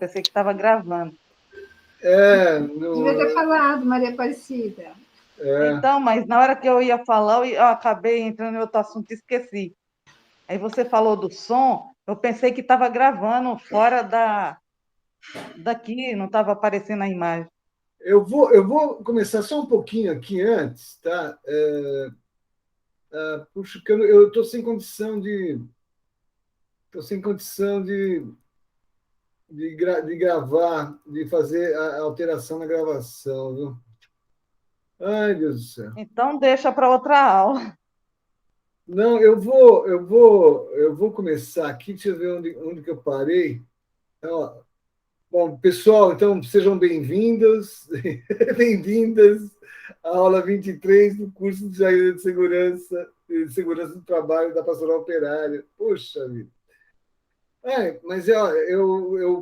Pensei que estava gravando. Devia ter falado, Maria Aparecida. Então, mas na hora que eu ia falar, eu acabei entrando em outro assunto e esqueci. Aí você falou do som, eu pensei que estava gravando fora daqui, não estava aparecendo a imagem. Eu vou começar só um pouquinho aqui antes, tá? Puxa, que eu estou sem condição de gravar, de fazer a alteração na gravação, viu? Ai, Deus do céu. Então, deixa para outra aula. Não, eu vou começar aqui, deixa eu ver onde que eu parei. Então, bom, pessoal, então sejam bem-vindos, bem-vindas à aula 23 do curso de Engenharia de Segurança do Trabalho da Pastoral Operária. Puxa vida. Mas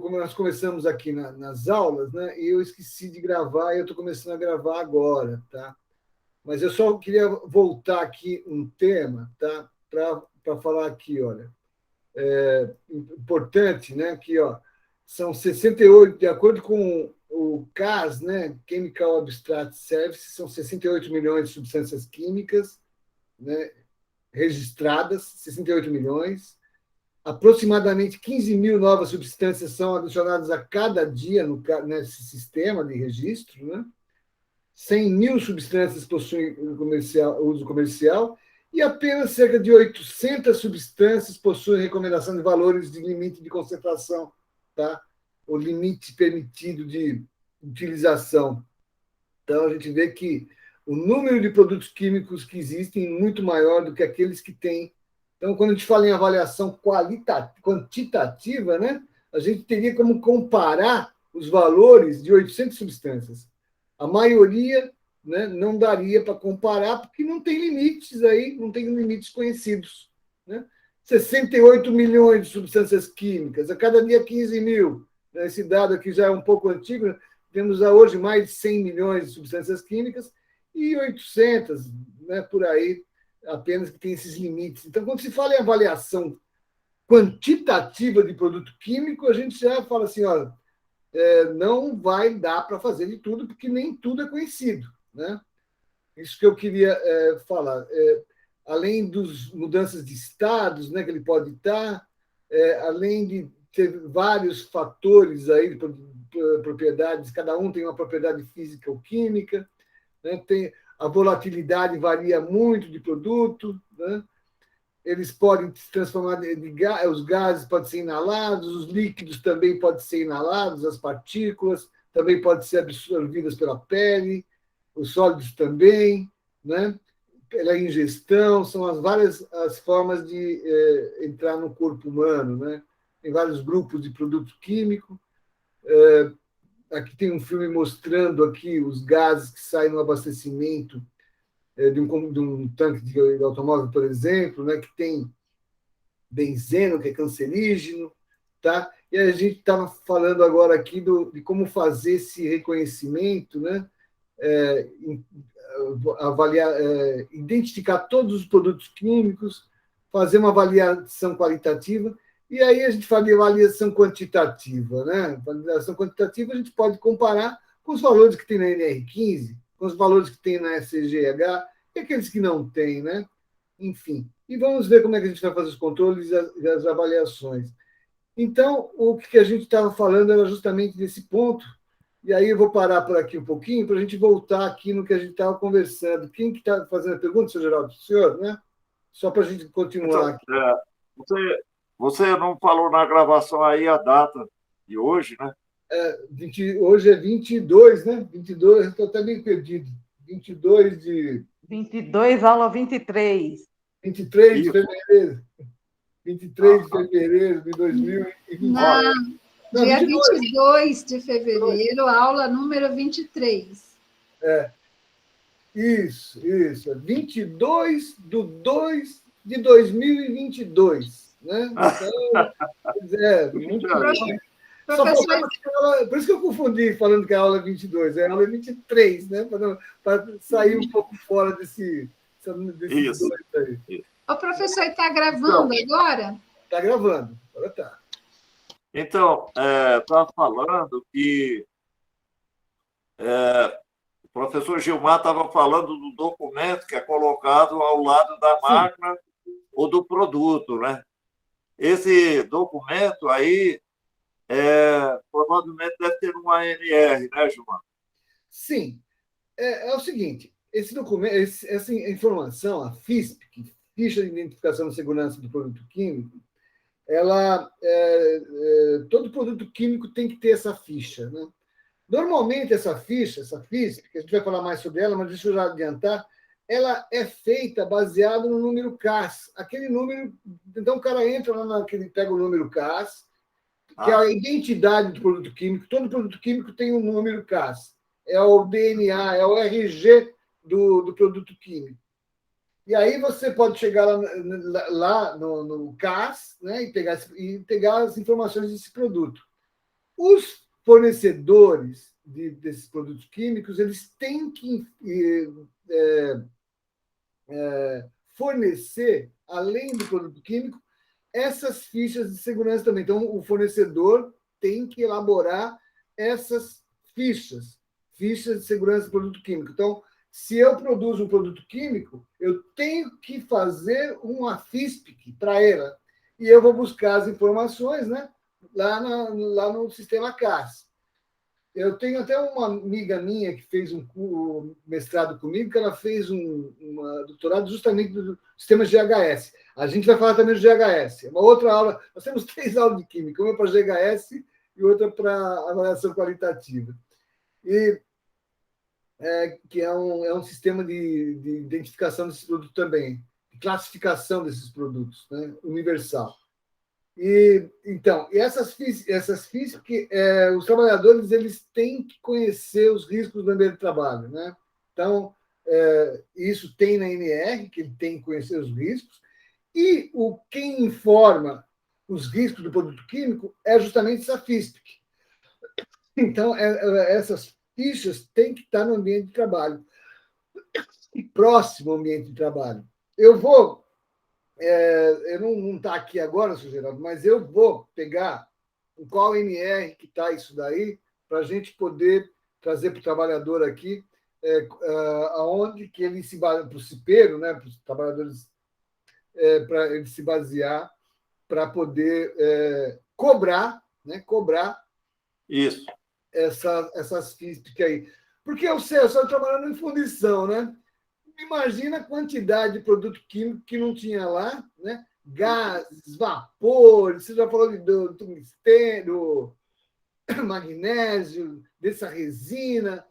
como nós começamos aqui nas aulas, né, e eu esqueci de gravar, e eu estou começando a gravar agora, tá? Mas eu só queria voltar aqui um tema, tá? Para falar aqui, olha. Importante, né? Que, ó, são 68, de acordo com o CAS, né? Chemical Abstract Services, são 68 milhões de substâncias químicas, né, registradas, 68 milhões. Aproximadamente 15 mil novas substâncias são adicionadas a cada dia nesse sistema de registro, né? 100 mil substâncias possuem uso comercial e apenas cerca de 800 substâncias possuem recomendação de valores de limite de concentração, tá? O limite permitido de utilização. Então, a gente vê que o número de produtos químicos que existem é muito maior do que aqueles que têm. Então, quando a gente fala em avaliação quantitativa, né, a gente teria como comparar os valores de 800 substâncias. A maioria, né, não daria para comparar, porque não tem limites aí, não tem limites conhecidos. Né? 68 milhões de substâncias químicas, a cada dia 15 mil. Esse dado aqui já é um pouco antigo, temos hoje mais de 100 milhões de substâncias químicas e 800, né, por aí, apenas que tem esses limites. Então, quando se fala em avaliação quantitativa de produto químico, a gente já fala assim, olha, não vai dar para fazer de tudo, porque nem tudo é conhecido. Né? Isso que eu queria falar. Além das mudanças de estados, né, que ele pode estar, além de ter vários fatores aí de propriedades, cada um tem uma propriedade física ou química, né? A volatilidade varia muito de produto, né? Eles podem se transformar os gases podem ser inalados, os líquidos também podem ser inalados, as partículas também podem ser absorvidas pela pele, os sólidos também, né? Pela ingestão, são as formas de entrar no corpo humano, né? Tem vários grupos de produto químico. Aqui tem um filme mostrando aqui os gases que saem no abastecimento de um tanque de automóvel, por exemplo, né, que tem benzeno, que é cancerígeno, tá? E a gente estava falando agora aqui de como fazer esse reconhecimento, né? Avaliar, identificar todos os produtos químicos, fazer uma avaliação qualitativa, e aí a gente fala de avaliação quantitativa. Né? Avaliação quantitativa a gente pode comparar com os valores que tem na NR15, com os valores que tem na SCGH, e aqueles que não tem, né? Enfim. E vamos ver como é que a gente vai fazer os controles e as avaliações. Então, o que a gente estava falando era justamente desse ponto, e aí eu vou parar por aqui um pouquinho para a gente voltar aqui no que a gente estava conversando. Quem que está fazendo a pergunta, senhor Geraldo? O senhor, né? Só para a gente continuar aqui. Você não falou na gravação aí a data de hoje, né? Hoje é 22, né? 22, estou até meio perdido. 22 de... 22, aula 23. 23 de fevereiro. 23 de fevereiro de 2020. Não, dia 22 de fevereiro, aula número 23. Isso. 22 de 2 de 2022. Né? Então, muito bom. Por isso que eu confundi falando que a aula é 22, é a aula 23, né? Para sair um pouco fora desse Isso. dois aí. O professor está gravando agora? Está gravando, agora está. Então, estava falando que o professor Gilmar estava falando do documento que é colocado ao lado da Sim. máquina ou do produto, né? Esse documento aí provavelmente deve ter uma ANR, né, Gilmar? Sim. É o seguinte, esse documento, essa informação, a FISP, Ficha de Identificação de Segurança do Produto Químico, todo produto químico tem que ter essa ficha, né? Normalmente, essa ficha, essa FISP, que a gente vai falar mais sobre ela, mas deixa eu já adiantar, ela é feita baseada no número CAS. Aquele número. Então, o cara entra lá naquele, pega o número CAS, que é a identidade do produto químico. Todo produto químico tem um número CAS. É o DNA, é o RG do produto químico. E aí você pode chegar lá no CAS, né, e pegar as informações desse produto. Os fornecedores desses produtos químicos, eles têm que fornecer, além do produto químico, essas fichas de segurança também. Então, o fornecedor tem que elaborar essas fichas de segurança do produto químico. Então, se eu produzo um produto químico, eu tenho que fazer uma FISP para ela. E eu vou buscar as informações, né, lá no sistema CAS. Eu tenho até uma amiga minha que fez um mestrado comigo, que ela fez um doutorado justamente do sistema GHS. A gente vai falar também do GHS. Uma outra aula, nós temos 3 aulas de química, uma para GHS e outra para avaliação qualitativa. E que é um sistema de identificação desse produto também, de classificação desses produtos, né, universal. Então, essas FIIs, porque os trabalhadores eles têm que conhecer os riscos do ambiente de trabalho, né? Então, isso tem na NR, que ele tem que conhecer os riscos, e quem informa os riscos do produto químico é justamente essa FISP. Então, essas fichas têm que estar no ambiente de trabalho, próximo ao ambiente de trabalho. Eu não está aqui agora, Sr. Geraldo, mas eu vou pegar em qual NR que está isso daí, para a gente poder trazer para o trabalhador aqui, aonde que ele se baseia, para o cipeiro, né, para os trabalhadores, para ele se basear, para poder cobrar Isso. essas FISP aí. Porque eu sei, eu estou trabalhando em fundição, né? Imagina a quantidade de produto químico que não tinha lá, né? Gases, vapor, você já falou do tungstênio, do magnésio, dessa resina.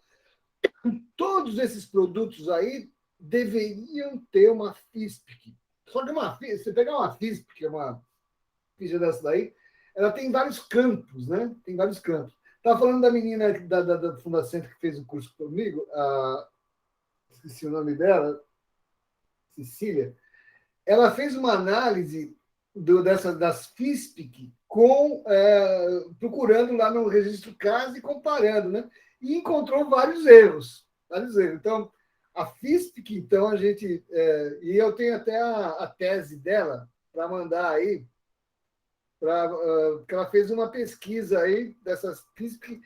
Todos esses produtos aí deveriam ter uma FISP. Só que você pegar uma FISP, que é uma ficha dessa daí, ela tem vários campos, né? Tem vários campos. Estava falando da menina da Fundação que fez o curso comigo, esqueci o nome dela, Cecília. Ela fez uma análise das FISP procurando lá no registro CAS e comparando, né? E encontrou vários erros. Então, a FISP, então, a gente. E eu tenho até a tese dela para mandar aí, porque ela fez uma pesquisa aí dessas FISP.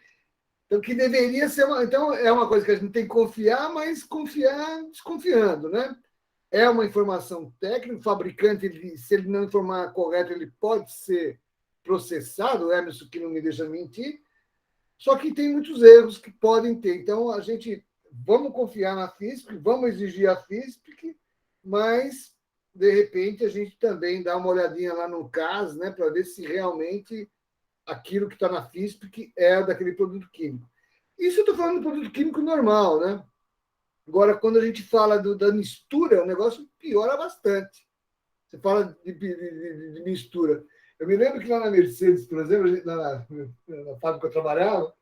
Então, que deveria ser uma. Então, é uma coisa que a gente tem que confiar, mas confiar desconfiando, né? É uma informação técnica, o fabricante, se ele não informar correto, ele pode ser processado, o Emerson que não me deixa mentir, só que tem muitos erros que podem ter. Então, vamos confiar na FISP, vamos exigir a FISP, mas, de repente, a gente também dá uma olhadinha lá no CAS, né, para ver se realmente aquilo que está na FISP é daquele produto químico. Isso eu estou falando do produto químico normal, né? Agora, quando a gente fala da mistura, o negócio piora bastante. Você fala de mistura. Eu me lembro que lá na Mercedes, por exemplo, na fábrica que eu trabalhava,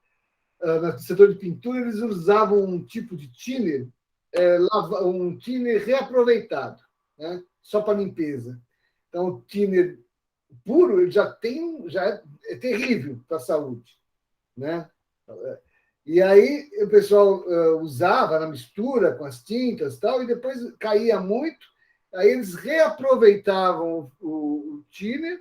no setor de pintura, eles usavam um tipo de thinner, um thinner reaproveitado, né? Só para limpeza. Então, o thinner puro ele já é terrível para a saúde, né? E aí o pessoal usava na mistura com as tintas e tal, e depois caía muito, aí eles reaproveitavam o thinner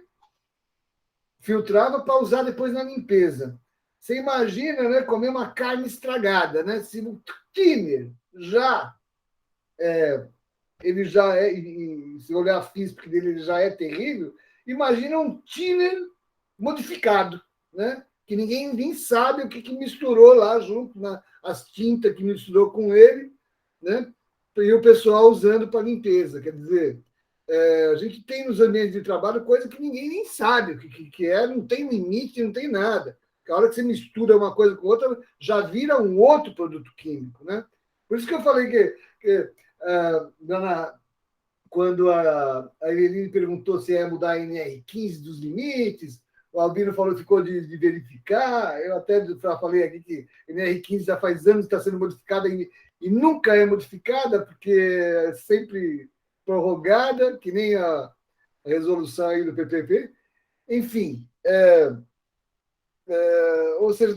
filtrava para usar depois na limpeza. Você imagina, né, comer uma carne estragada, né? Se o thinner ele já é, e se olhar a física dele, ele já é terrível, imagina um thinner modificado, né? Que ninguém nem sabe o que misturou lá junto, as tintas que misturou com ele, né? E o pessoal usando para limpeza. Quer dizer, a gente tem nos ambientes de trabalho coisa que ninguém nem sabe o que é, não tem limite, não tem nada. A hora que você mistura uma coisa com outra, já vira um outro produto químico, né? Por isso que eu falei que quando a Eveline perguntou se ia mudar a NR15 dos limites, o Albino falou que ficou de verificar, eu até falei aqui que a NR15 já faz anos que está sendo modificada e nunca é modificada, porque é sempre prorrogada, que nem a resolução aí do PPP. Enfim, ou seja,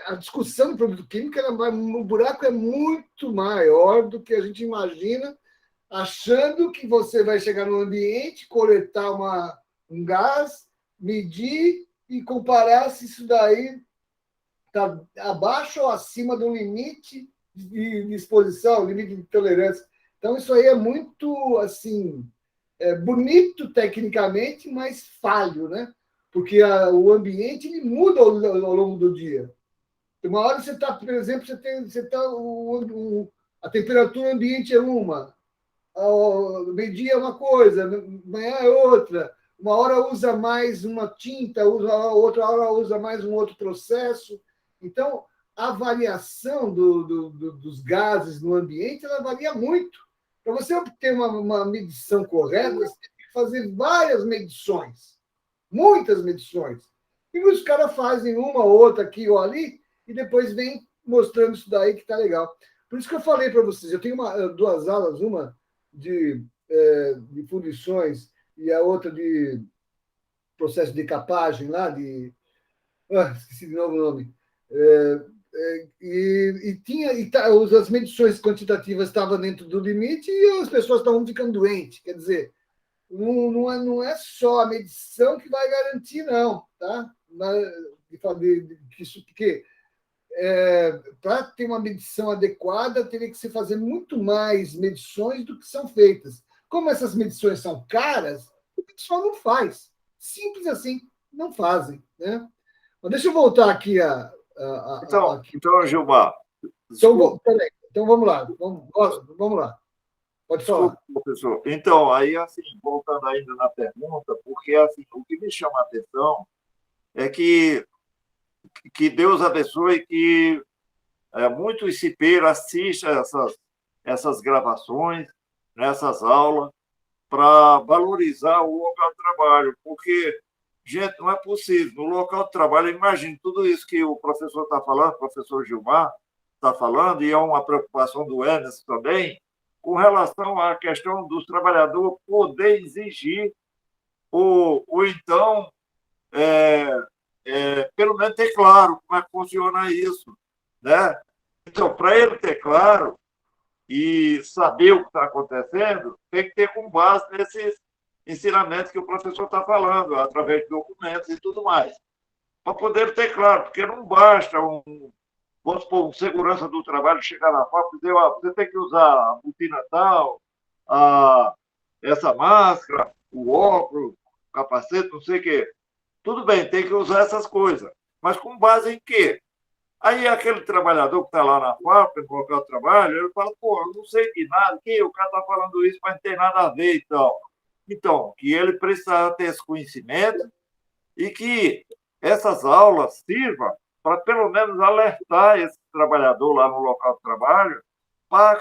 a discussão do produto químico, o buraco é muito maior do que a gente imagina, achando que você vai chegar no ambiente, coletar um gás, medir e comparar se isso daí está abaixo ou acima do limite de exposição, limite de tolerância. Então, isso aí é muito assim, bonito tecnicamente, mas falho, né? Porque o ambiente ele muda ao longo do dia. Uma hora você está, por exemplo, a temperatura ambiente é uma, meio-dia é uma coisa, amanhã é outra. Uma hora usa mais uma tinta, outra hora usa mais um outro processo. Então, a variação dos gases no ambiente ela varia muito. Para você obter uma medição correta, você tem que fazer várias medições, muitas medições. E os caras fazem uma ou outra aqui ou ali e depois vem mostrando isso daí que está legal. Por isso que eu falei para vocês, eu tenho duas aulas, uma de fundições e a outra de processo de decapagem lá, esqueci de novo o nome. As medições quantitativas estavam dentro do limite e as pessoas estavam ficando doentes. Quer dizer, não é só a medição que vai garantir, não. Tá? Porque para ter uma medição adequada, teria que se fazer muito mais medições do que são feitas. Como essas medições são caras, o pessoal não faz. Simples assim, não fazem. Né? Mas deixa eu voltar aqui Então, Gilmar. Então, vamos lá. Vamos lá. Pode falar. Desculpa, professor. Então, aí, assim, voltando ainda na pergunta, porque assim, o que me chama a atenção é que Deus abençoe que muitos cipeiros assistem essas gravações, nessas aulas, para valorizar o local de trabalho, porque, gente, não é possível. No local de trabalho, imagine tudo isso que o professor está falando, o professor Gilmar está falando, e é uma preocupação do Enes também, com relação à questão dos trabalhadores poder exigir ou então pelo menos ter claro como é que funciona isso, né? Então, para ele ter claro e saber o que está acontecendo, tem que ter com base nesses ensinamentos que o professor está falando, através de documentos e tudo mais, para poder ter claro, porque não basta vamos supor, um segurança do trabalho chegar na fábrica e dizer, você tem que usar a botina tal, essa máscara, o óculos, o capacete, não sei o quê. Tudo bem, tem que usar essas coisas. Mas com base em quê? Aí aquele trabalhador que está lá na fábrica, no local de trabalho, ele fala, eu não sei de nada, que o cara está falando isso, mas não tem nada a ver e tal. Então, que ele precisa ter esse conhecimento e que essas aulas sirvam para, pelo menos, alertar esse trabalhador lá no local de trabalho para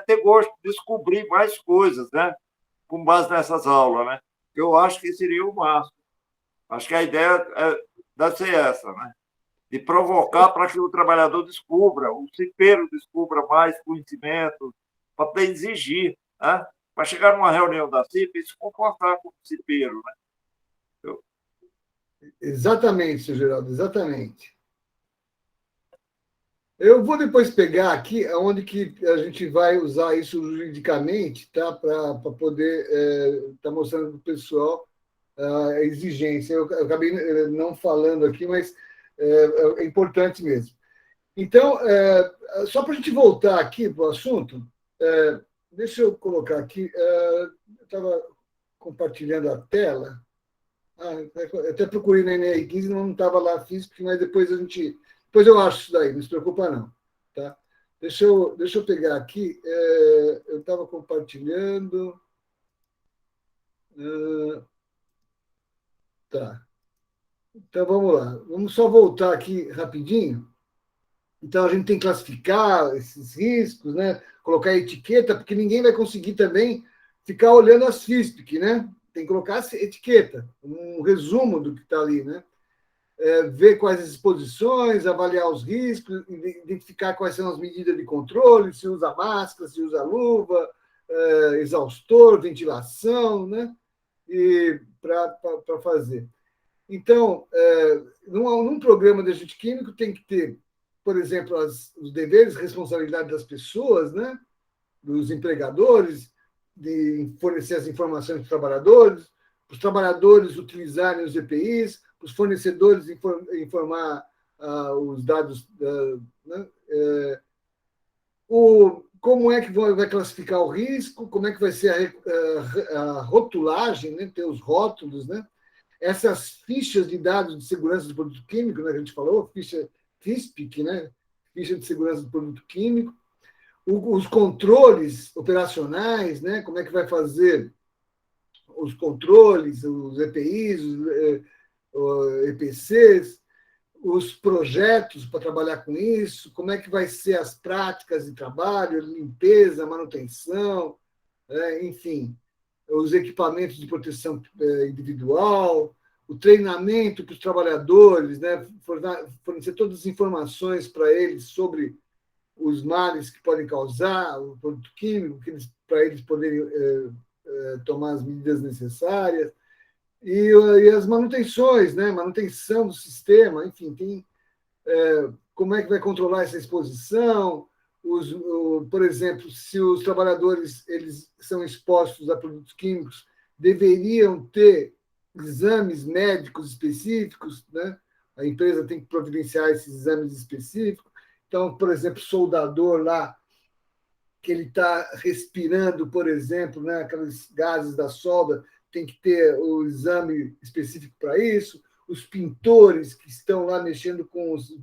ter gosto de descobrir mais coisas, né? Com base nessas aulas, né? Eu acho que seria o máximo. Acho que a ideia deve ser essa, né? De provocar para que o trabalhador descubra, o cipeiro descubra mais conhecimento, para poder exigir, né? Para chegar numa reunião da CIP e se comportar como cipeiro, né? Exatamente, Geraldo, exatamente. Eu vou depois pegar aqui onde que a gente vai usar isso juridicamente, tá? Para poder estar mostrando para o pessoal a exigência. Eu acabei não falando aqui, mas é importante mesmo. Então, só para a gente voltar aqui para o assunto, deixa eu colocar aqui, eu estava compartilhando a tela, eu até procurei na NR15, não estava lá físico, mas depois eu acho isso daí, não se preocupa não. Tá? Deixa eu pegar aqui, eu estava compartilhando. Tá. Então vamos lá. Vamos só voltar aqui rapidinho. Então a gente tem que classificar esses riscos, né? Colocar etiqueta, porque ninguém vai conseguir também ficar olhando as FISPIC, né? Tem que colocar etiqueta, um resumo do que está ali, né? Ver quais as exposições, avaliar os riscos, identificar quais são as medidas de controle, se usa máscara, se usa luva, exaustor, ventilação, né? E para fazer. Então, num programa de agente químico tem que ter, por exemplo, os deveres e responsabilidades das pessoas, né? Dos empregadores, de fornecer as informações para os trabalhadores utilizarem os EPIs, os fornecedores informar os dados, né? Como é que vai classificar o risco, como é que vai ser a rotulagem, né? Ter os rótulos, né? Essas fichas de dados de segurança do produto químico, né, que a gente falou, ficha FISPIC, né? Ficha de segurança do produto químico, os controles operacionais, né? Como é que vai fazer os controles, os EPIs, os EPCs, os projetos para trabalhar com isso, como é que vai ser as práticas de trabalho, limpeza, manutenção, enfim, os equipamentos de proteção individual, o treinamento para os trabalhadores, né? Fornecer todas as informações para eles sobre os males que podem causar o produto químico, para eles poderem tomar as medidas necessárias, e as manutenções, né? Manutenção do sistema, enfim, tem como é que vai controlar essa exposição, por exemplo, se os trabalhadores eles são expostos a produtos químicos, deveriam ter exames médicos específicos, né? A empresa tem que providenciar esses exames específicos. Então, por exemplo, soldador lá, que ele está respirando, por exemplo, né? Aqueles gases da solda, tem que ter o exame específico para isso. Os pintores que estão lá mexendo com os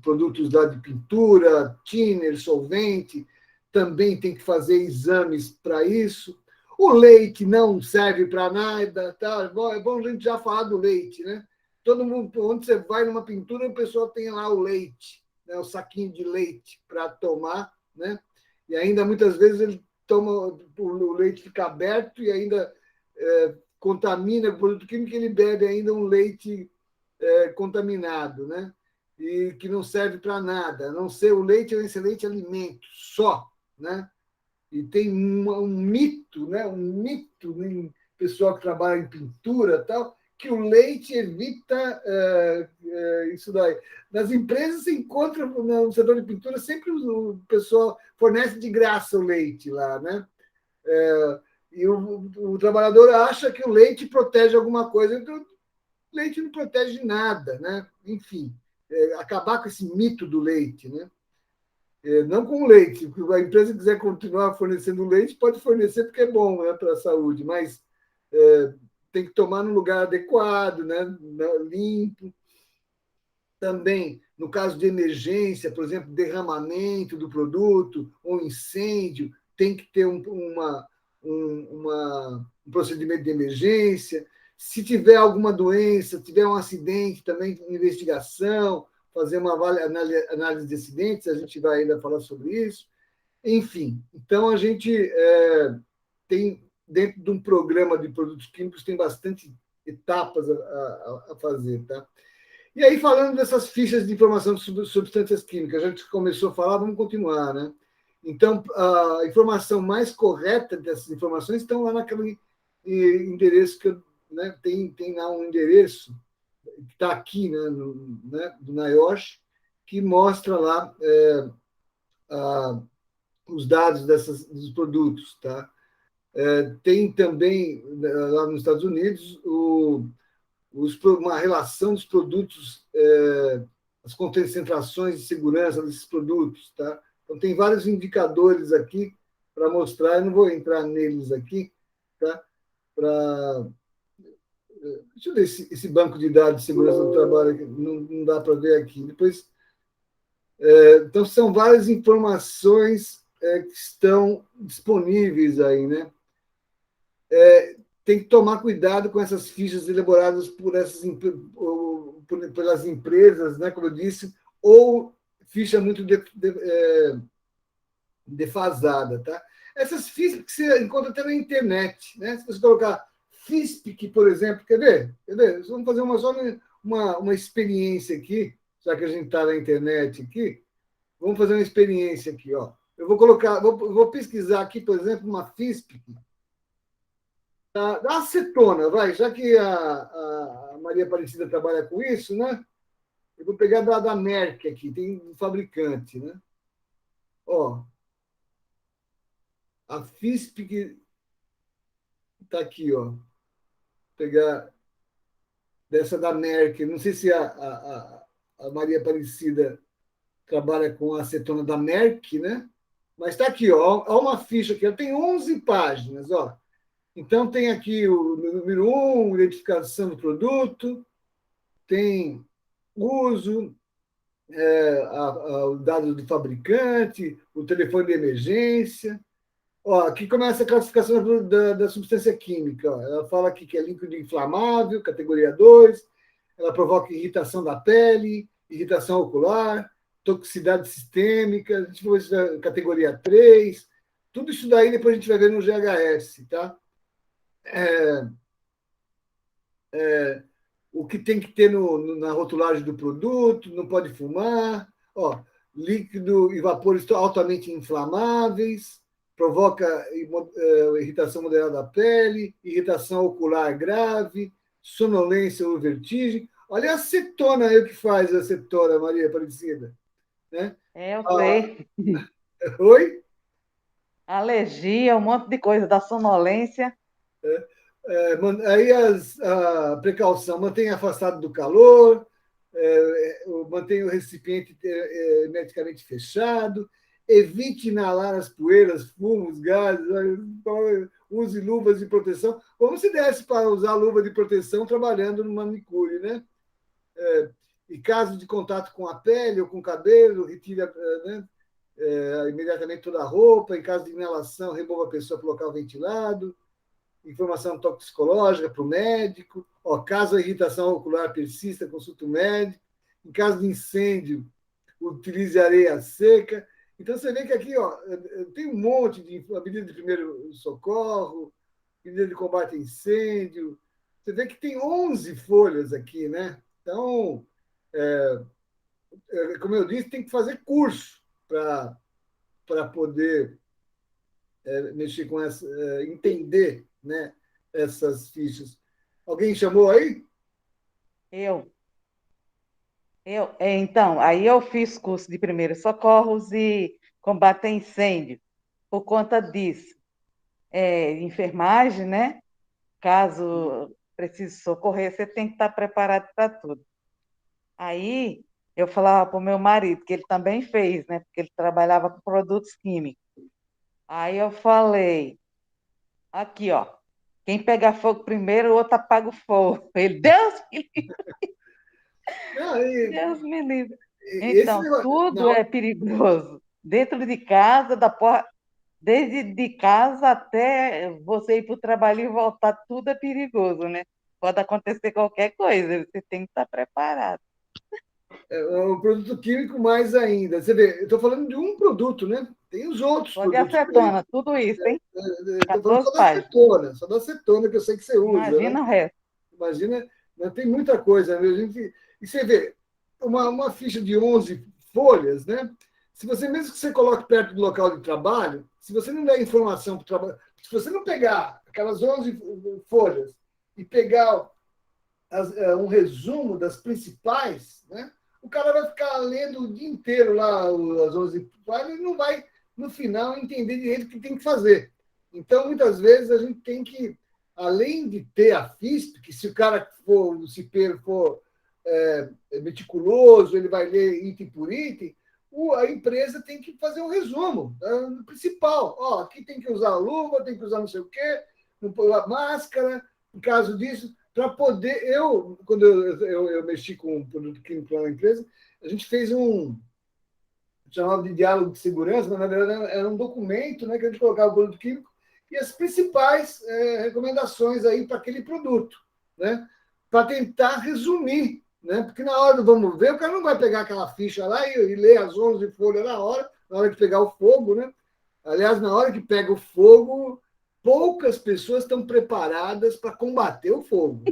produtos lá de pintura, thinner, solvente, também tem que fazer exames para isso. O leite não serve para nada, tá? É bom a gente já falar do leite, né? Todo mundo, onde você vai numa pintura, o pessoal tem lá o leite, né? O saquinho de leite para tomar, né? E ainda muitas vezes ele toma, o leite fica aberto e ainda contamina o produto químico, ele bebe ainda um leite contaminado, né? E que não serve para nada, a não ser o leite é um excelente alimento, só, né? E tem um mito, né? Um mito em pessoal que trabalha em pintura tal, que o leite evita isso daí. Nas empresas se encontra, no setor de pintura, sempre o pessoal fornece de graça o leite lá, né? E o trabalhador acha que o leite protege alguma coisa, então o leite não protege nada, né? Enfim, acabar com esse mito do leite, né? Não com o leite, se a empresa quiser continuar fornecendo leite, pode fornecer porque é bom, né, para a saúde, mas tem que tomar no lugar adequado, né, limpo. Também, no caso de emergência, por exemplo, derramamento do produto ou incêndio, tem que ter um procedimento de emergência. Se tiver alguma doença, tiver um acidente, também investigação, fazer uma análise de acidentes, a gente vai ainda falar sobre isso. Enfim, então a gente tem, dentro de um programa de produtos químicos, tem bastante etapas a fazer, tá? E aí, falando dessas fichas de informação sobre substâncias químicas, a gente começou a falar, vamos continuar, né? Então, a informação mais correta dessas informações estão lá naquele endereço que né, tem lá um endereço que está aqui, né, do NIOSH, que mostra lá os dados dos produtos, tá? Tem também, lá nos Estados Unidos, uma relação dos produtos, as concentrações de segurança desses produtos. Tá? Então, tem vários indicadores aqui para mostrar, eu não vou entrar neles aqui, tá? Deixa eu ver esse banco de dados de segurança do trabalho, aqui. Não dá para ver aqui. Depois, então, são várias informações que estão disponíveis aí, né? Tem que tomar cuidado com essas fichas elaboradas pelas empresas, né, como eu disse, ou ficha muito defasada. Tá? Essas fichas que você encontra até na internet. Né? Se você colocar FISPIC, por exemplo, quer ver? Vamos fazer só uma experiência aqui, já que a gente está na internet aqui. Vamos fazer uma experiência aqui. Ó. Eu vou pesquisar aqui, por exemplo, uma FISPIC, da acetona, já que a Maria Aparecida trabalha com isso, né? Eu vou pegar da Merck aqui, tem um fabricante, né? Ó, a FISP está aqui, ó. Vou pegar dessa da Merck, não sei se a Maria Aparecida trabalha com a acetona da Merck, né? Mas está aqui, ó uma ficha aqui, ela tem 11 páginas, ó. Então, tem aqui o número 1, identificação do produto, tem uso, o dado do fabricante, o telefone de emergência. Ó, aqui começa a classificação da substância química. Ó. Ela fala aqui que é líquido inflamável, categoria 2, ela provoca irritação da pele, irritação ocular, toxicidade sistêmica, a gente vai ver categoria 3, tudo isso daí depois a gente vai ver no GHS, tá? O que tem que ter na rotulagem do produto, não pode fumar, ó, líquido e vapores altamente inflamáveis, provoca irritação moderada da pele, irritação ocular grave, sonolência ou vertigem. Olha a acetona aí o que faz a acetona, Maria Aparecida. Né? Eu sei. Oi? Alergia, um monte de coisa, da sonolência. Aí a precaução, mantenha afastado do calor, mantenha o recipiente hermeticamente fechado, evite inalar as poeiras, fumos, gases, use luvas de proteção, como se desse para usar luva de proteção trabalhando no manicure, né? E caso de contato com a pele ou com o cabelo, retire imediatamente toda a roupa. Em caso de inalação, remova a pessoa para o local ventilado. Informação toxicológica para o médico. Ó, caso a irritação ocular persista, consulte o médico. Em caso de incêndio, utilize areia seca. Então, você vê que aqui tem um monte de medida de primeiro socorro, medida de combate a incêndio. Você vê que tem 11 folhas aqui, né? Então, como eu disse, tem que fazer curso para poder mexer com essa, entender, né, essas fichas. Alguém chamou aí? Então, aí eu fiz curso de primeiros socorros e combate a incêndio por conta disso. Enfermagem, né? Caso precise socorrer, você tem que estar preparado para tudo. Aí eu falava para o meu marido, que ele também fez, né? Porque ele trabalhava com produtos químicos. Aí eu falei, aqui, ó, quem pegar fogo primeiro, o outro apaga o fogo. Ele, Deus me livre. Deus me livre. Então, tudo é perigoso. Dentro de casa, desde de casa até você ir para o trabalho e voltar, tudo é perigoso, né? Pode acontecer qualquer coisa, você tem que estar preparado. Um produto químico mais ainda. Você vê, eu estou falando de um produto, né? Tem os outros Pode produtos. acetona, tudo isso, hein? Estou falando só da acetona, que eu sei que você usa. Imagina, né? O resto. Imagina, tem muita coisa. E você vê, uma ficha de 11 folhas, né? Se você, mesmo que você coloque perto do local de trabalho, se você não der informação para o trabalho, se você não pegar aquelas 11 folhas e pegar um resumo das principais, né? O cara vai ficar lendo o dia inteiro lá as 11 páginas e não vai, no final, entender direito o que tem que fazer. Então, muitas vezes, a gente tem que, além de ter a FISP, que se o cara for, o cipeiro for meticuloso, ele vai ler item por item, a empresa tem que fazer um resumo do principal. Ó, aqui tem que usar luva, tem que usar não sei o quê, a máscara, no caso disso, para poder... Quando eu mexi com um produto químico lá na empresa, a gente fez chamava de diálogo de segurança, mas, na verdade, era um documento, né, que a gente colocava o produto químico e as principais recomendações aí para aquele produto, né, para tentar resumir, né, porque na hora do vamos ver, o cara não vai pegar aquela ficha lá e ler as 11 folhas na hora de pegar o fogo, né? Aliás, na hora que pega o fogo, poucas pessoas estão preparadas para combater o fogo.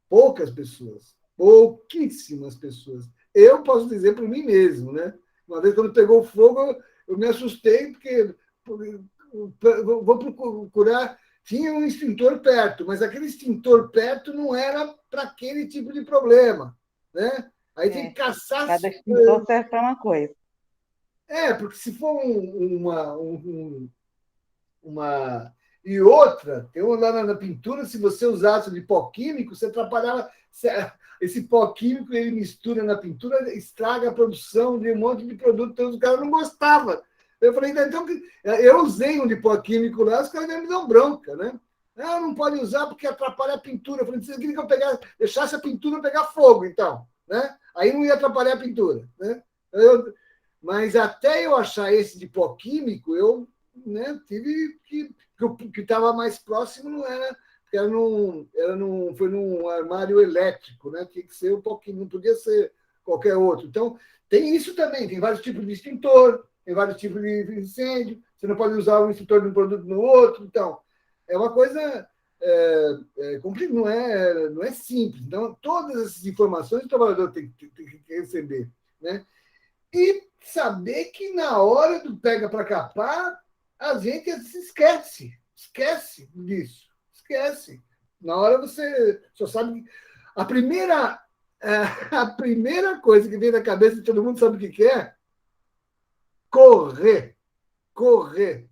Poucas pessoas. Pouquíssimas pessoas. Eu posso dizer por mim mesmo, né? Uma vez, quando pegou fogo, eu me assustei, porque vou procurar. Tinha um extintor perto, mas aquele extintor perto não era para aquele tipo de problema, né? Aí tem que caçar. Cada extintor serve para uma coisa. Porque se for uma. E outra, tem um lá na pintura, se você usasse de pó químico, você atrapalhava. Esse pó químico, ele mistura na pintura, estraga a produção de um monte de produto, então os caras não gostavam. Eu falei, então, eu usei um de pó químico lá, os caras me dão bronca, né? Não pode usar porque atrapalha a pintura. Eu falei, você queria que eu deixasse a pintura pegar fogo, então, né? Aí não ia atrapalhar a pintura, né? Mas até eu achar esse de pó químico, eu, né, tive que estava mais próximo, não era. Foi num armário elétrico, né? Tinha que ser um pouquinho, não podia ser qualquer outro. Então, tem isso também, tem vários tipos de extintor, tem vários tipos de incêndio, você não pode usar um extintor de um produto no outro. Então, é uma coisa não é simples. Então, todas essas informações o trabalhador tem que receber, né? E saber que na hora do pega para capar, a gente se esquece disso. Esquece. Na hora você só sabe. A primeira coisa que vem na cabeça de todo mundo sabe o que é? Correr. Correr.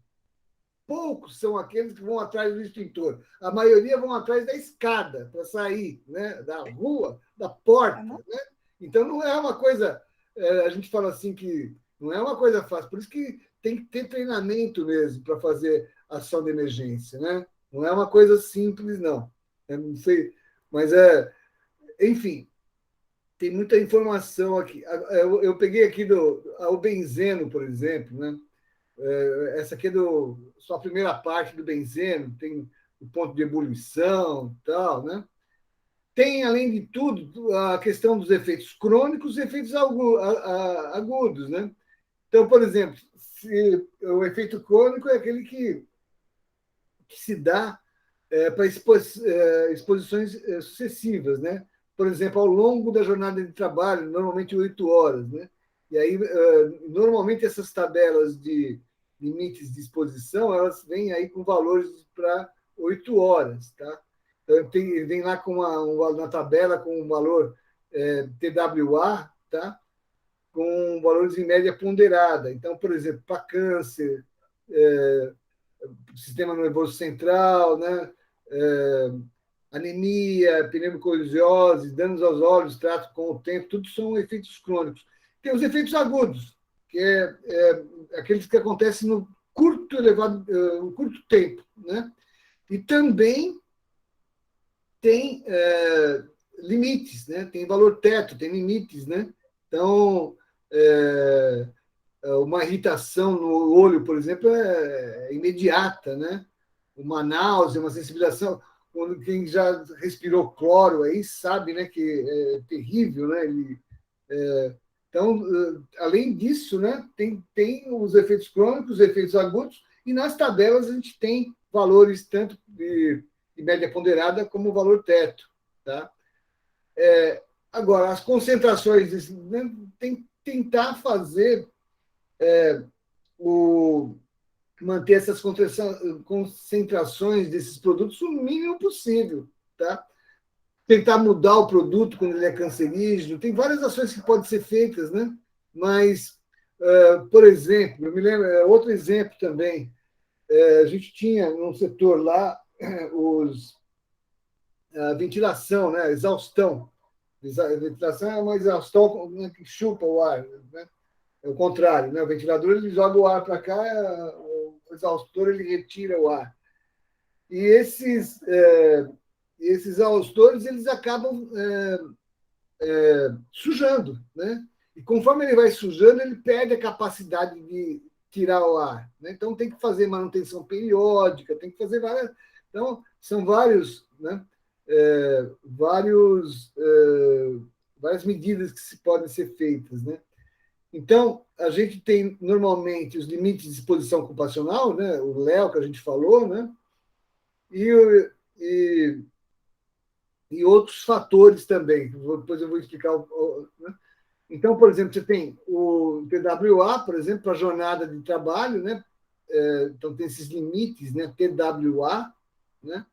Poucos são aqueles que vão atrás do extintor. A maioria vão atrás da escada para sair, né? Da rua, da porta. Né? Então, não é uma coisa. A gente fala assim que não é uma coisa fácil. Por isso que tem que ter treinamento mesmo para fazer ação de emergência, né? Não é uma coisa simples, não. Eu não sei, mas enfim, tem muita informação aqui. Eu peguei aqui o benzeno, por exemplo, né? Essa aqui é só a primeira parte do benzeno, tem o ponto de ebulição e tal, né? Tem, além de tudo, a questão dos efeitos crônicos e efeitos agudos, né? Então, por exemplo, o efeito crônico é aquele que se dá para exposições sucessivas, né? Por exemplo, ao longo da jornada de trabalho, normalmente 8 horas, né? E aí, normalmente, essas tabelas de limites de exposição, elas vêm aí com valores para 8 horas, tá? Então, vem lá na tabela com um valor TWA, tá? Com valores em média ponderada. Então, por exemplo, para câncer, sistema nervoso central, né? Anemia, pneumocoriose, danos aos olhos, trato com o tempo, tudo são efeitos crônicos. Tem os efeitos agudos, que aqueles que acontecem no curto tempo, né? E também tem limites, né? Tem valor teto, tem limites, né? Então, uma irritação no olho, por exemplo, é imediata, né? Uma náusea, uma sensibilização. Quem já respirou cloro aí sabe, né, que é terrível, né? Então, além disso, né, tem os efeitos crônicos, os efeitos agudos, e nas tabelas a gente tem valores tanto de média ponderada como valor teto, tá? Agora, as concentrações, né, tem que tentar fazer manter essas concentrações desses produtos o mínimo possível, tá? Tentar mudar o produto quando ele é cancerígeno. Tem várias ações que podem ser feitas, né? Mas, por exemplo, eu me lembro, outro exemplo também, a gente tinha no setor lá a ventilação, né? A exaustão. A ventilação é uma exaustão que chupa o ar, né? É o contrário, né? O ventilador ele joga o ar para cá, o exaustor ele retira o ar. E esses exaustores eles acabam sujando, né? E conforme ele vai sujando, ele perde a capacidade de tirar o ar, né? Então tem que fazer manutenção periódica, tem que fazer várias. Então são vários, né? Várias medidas que podem ser feitas, né? Então, a gente tem normalmente os limites de exposição ocupacional, né? O Léo que a gente falou, né? E outros fatores também. Depois eu vou explicar. Né? Então, por exemplo, você tem o TWA, por exemplo, para a jornada de trabalho, né? Então, tem esses limites, né? TWA, né?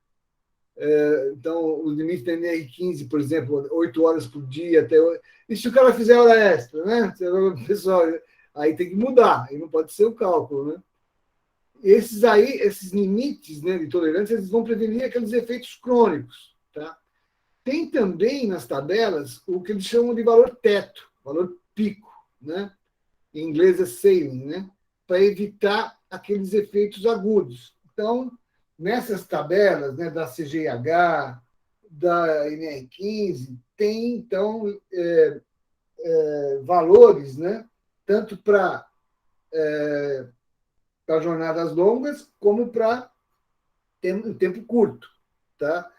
Então, o limite da NR15, por exemplo, 8 horas por dia, até. E se o cara fizer hora extra, né? Pessoal, aí tem que mudar, aí não pode ser o cálculo, né? Esses limites, né, de tolerância, eles vão prevenir aqueles efeitos crônicos, tá? Tem também nas tabelas o que eles chamam de valor teto, valor pico, né? Em inglês é ceiling, né? Para evitar aqueles efeitos agudos. Então, nessas tabelas, né, da CGIH, da NR15, tem, então, valores, né, tanto para jornadas longas como para tempo curto. Tá?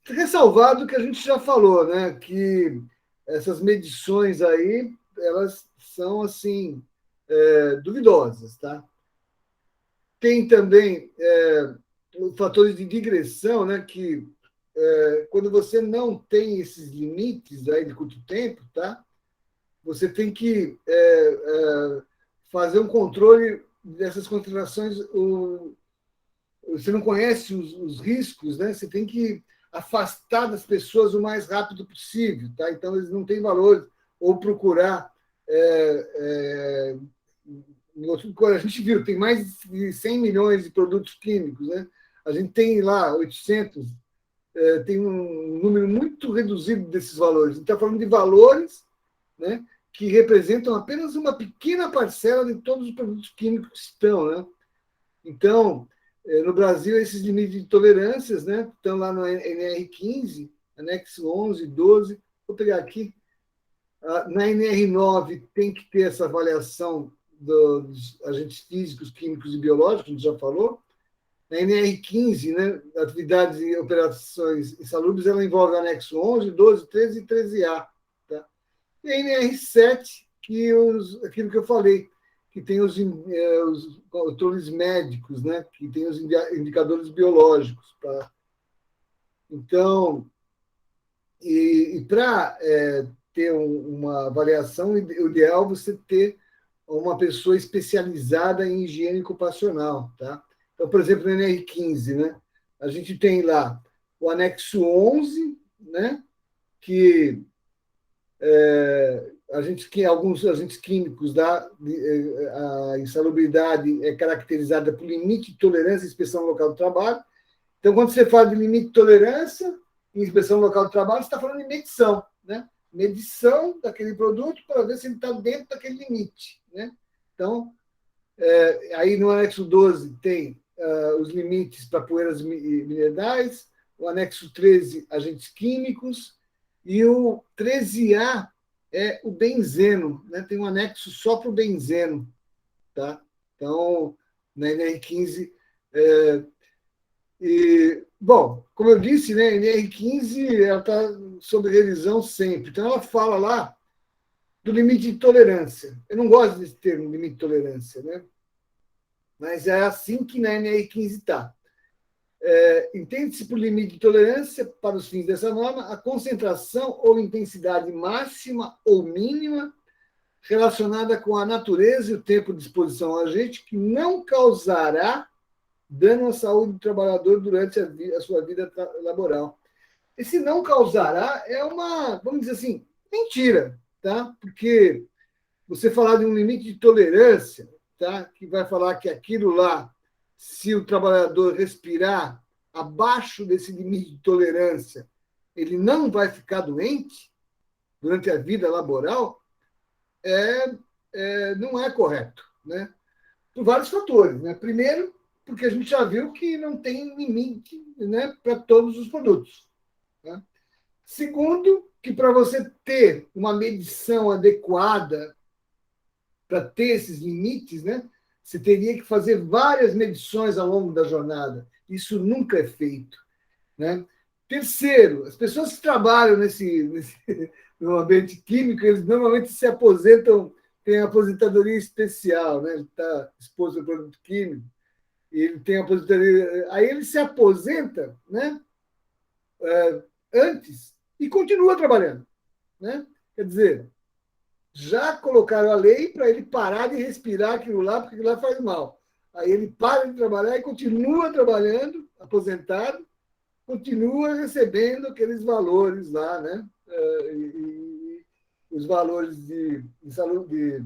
Ressalvado que a gente já falou, né, que essas medições aí, elas são, assim, duvidosas. Tá? Tem também fatores de digressão, né, que quando você não tem esses limites aí de curto tempo, tá? Você tem que fazer um controle dessas concentrações. Você não conhece os riscos, né? Você tem que afastar das pessoas o mais rápido possível, tá? Então eles não têm valor, ou procurar a gente viu, tem mais de 100 milhões de produtos químicos, né? A gente tem lá 800, tem um número muito reduzido desses valores. A gente está falando de valores, né, que representam apenas uma pequena parcela de todos os produtos químicos que estão. Né? Então, no Brasil, esses limites de tolerâncias, né, estão lá no NR15, anexo 11, 12. Vou pegar aqui. Na NR9 tem que ter essa avaliação dos agentes físicos, químicos e biológicos, a gente já falou. Na NR15, né, atividades e operações insalubres, ela envolve o anexo 11, 12, 13 e 13A. Tá? E a NR7, aquilo que eu falei, que tem os controles médicos, né, que tem os indicadores biológicos. Tá? Então, para ter uma avaliação, o ideal é você ter uma pessoa especializada em higiene ocupacional. Tá? Então, por exemplo, no NR15, né, a gente tem lá o anexo 11, né, que alguns agentes químicos a insalubridade é caracterizada por limite de tolerância e inspeção local do trabalho. Então, quando você fala de limite de tolerância e inspeção local do trabalho, você está falando de medição, né? Medição daquele produto para ver se ele está dentro daquele limite, né? Então, aí no anexo 12 tem os limites para poeiras minerais, o anexo 13, agentes químicos, e o 13A é o benzeno, né? Tem um anexo só para o benzeno. Tá? Então, na NR15. Bom, como eu disse, né, a NR15 está sob revisão sempre. Então, ela fala lá do limite de tolerância. Eu não gosto desse termo, limite de tolerância, né? Mas é assim que na NR15 está. Entende-se por limite de tolerância, para os fins dessa norma, a concentração ou intensidade máxima ou mínima relacionada com a natureza e o tempo de exposição ao agente que não causará dano à saúde do trabalhador durante a sua vida laboral. Esse não causará é uma, vamos dizer assim, mentira, tá? Porque você falar de um limite de tolerância, tá? Que vai falar que aquilo lá, se o trabalhador respirar abaixo desse limite de tolerância, ele não vai ficar doente durante a vida laboral, não é correto, né? Por vários fatores, né? Primeiro, porque a gente já viu que não tem limite, né, para todos os produtos, né? Segundo, que para você ter uma medição adequada para ter esses limites, né, você teria que fazer várias medições ao longo da jornada. Isso nunca é feito, né? Terceiro, as pessoas que trabalham no ambiente químico, eles normalmente se aposentam, têm aposentadoria especial, né? Ele está exposto ao produto químico, e ele tem aposentadoria. Aí ele se aposenta, né, antes e continua trabalhando, né? Quer dizer, já colocaram a lei para ele parar de respirar aquilo lá, porque aquilo lá faz mal. Aí ele para de trabalhar e continua trabalhando, aposentado, continua recebendo aqueles valores lá, né? E os valores de saúde,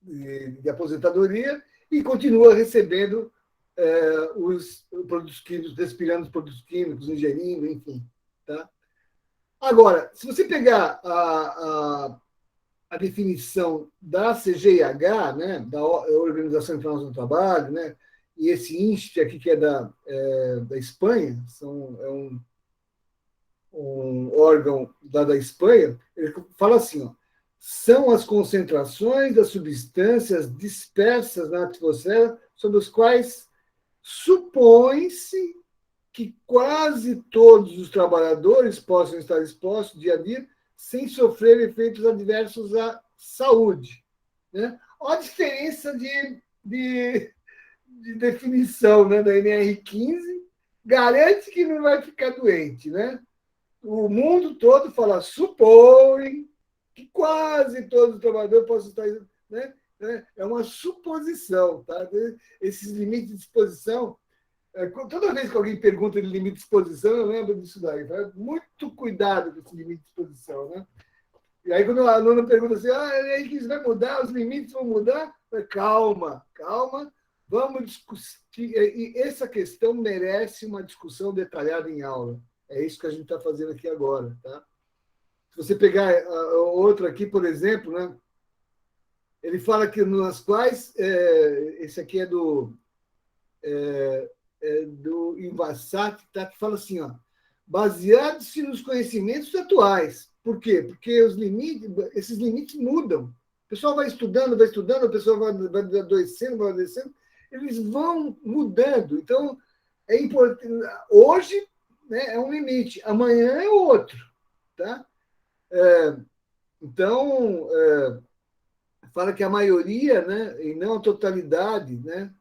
de aposentadoria, e continua recebendo os produtos químicos, respirando os produtos químicos, ingerindo, enfim. Tá? Agora, se você pegar a definição da CGIH, né, da Organização Internacional do Trabalho, né, e esse INSPE aqui, que é da Espanha, um órgão da Espanha, ele fala assim, ó, são as concentrações das substâncias dispersas na atmosfera sobre as quais supõe-se que quase todos os trabalhadores possam estar expostos dia a dia sem sofrer efeitos adversos à saúde, né? Olha a diferença de definição, né, da NR15, garante que não vai ficar doente, né? O mundo todo fala, supõe que quase todos os trabalhadores possam estar, né? É uma suposição, tá? Esses limites de exposição, toda vez que alguém pergunta de limite de exposição, eu lembro disso daí. Tá? Muito cuidado com esse limite de exposição, né? E aí, quando o aluno pergunta assim, aí que isso vai mudar, os limites vão mudar? Calma, calma, vamos discutir. E essa questão merece uma discussão detalhada em aula. É isso que a gente está fazendo aqui agora, tá? Se você pegar outro aqui, por exemplo, né? Ele fala que nas quais, esse aqui é do Invasat, tá? Que fala assim, ó, baseado-se nos conhecimentos atuais. Por quê? Porque esses limites mudam. O pessoal vai estudando, a pessoa vai adoecendo, eles vão mudando. Então, é importante. Hoje, né, é um limite, amanhã é outro. Tá? Então, fala que a maioria, né, e não a totalidade, né,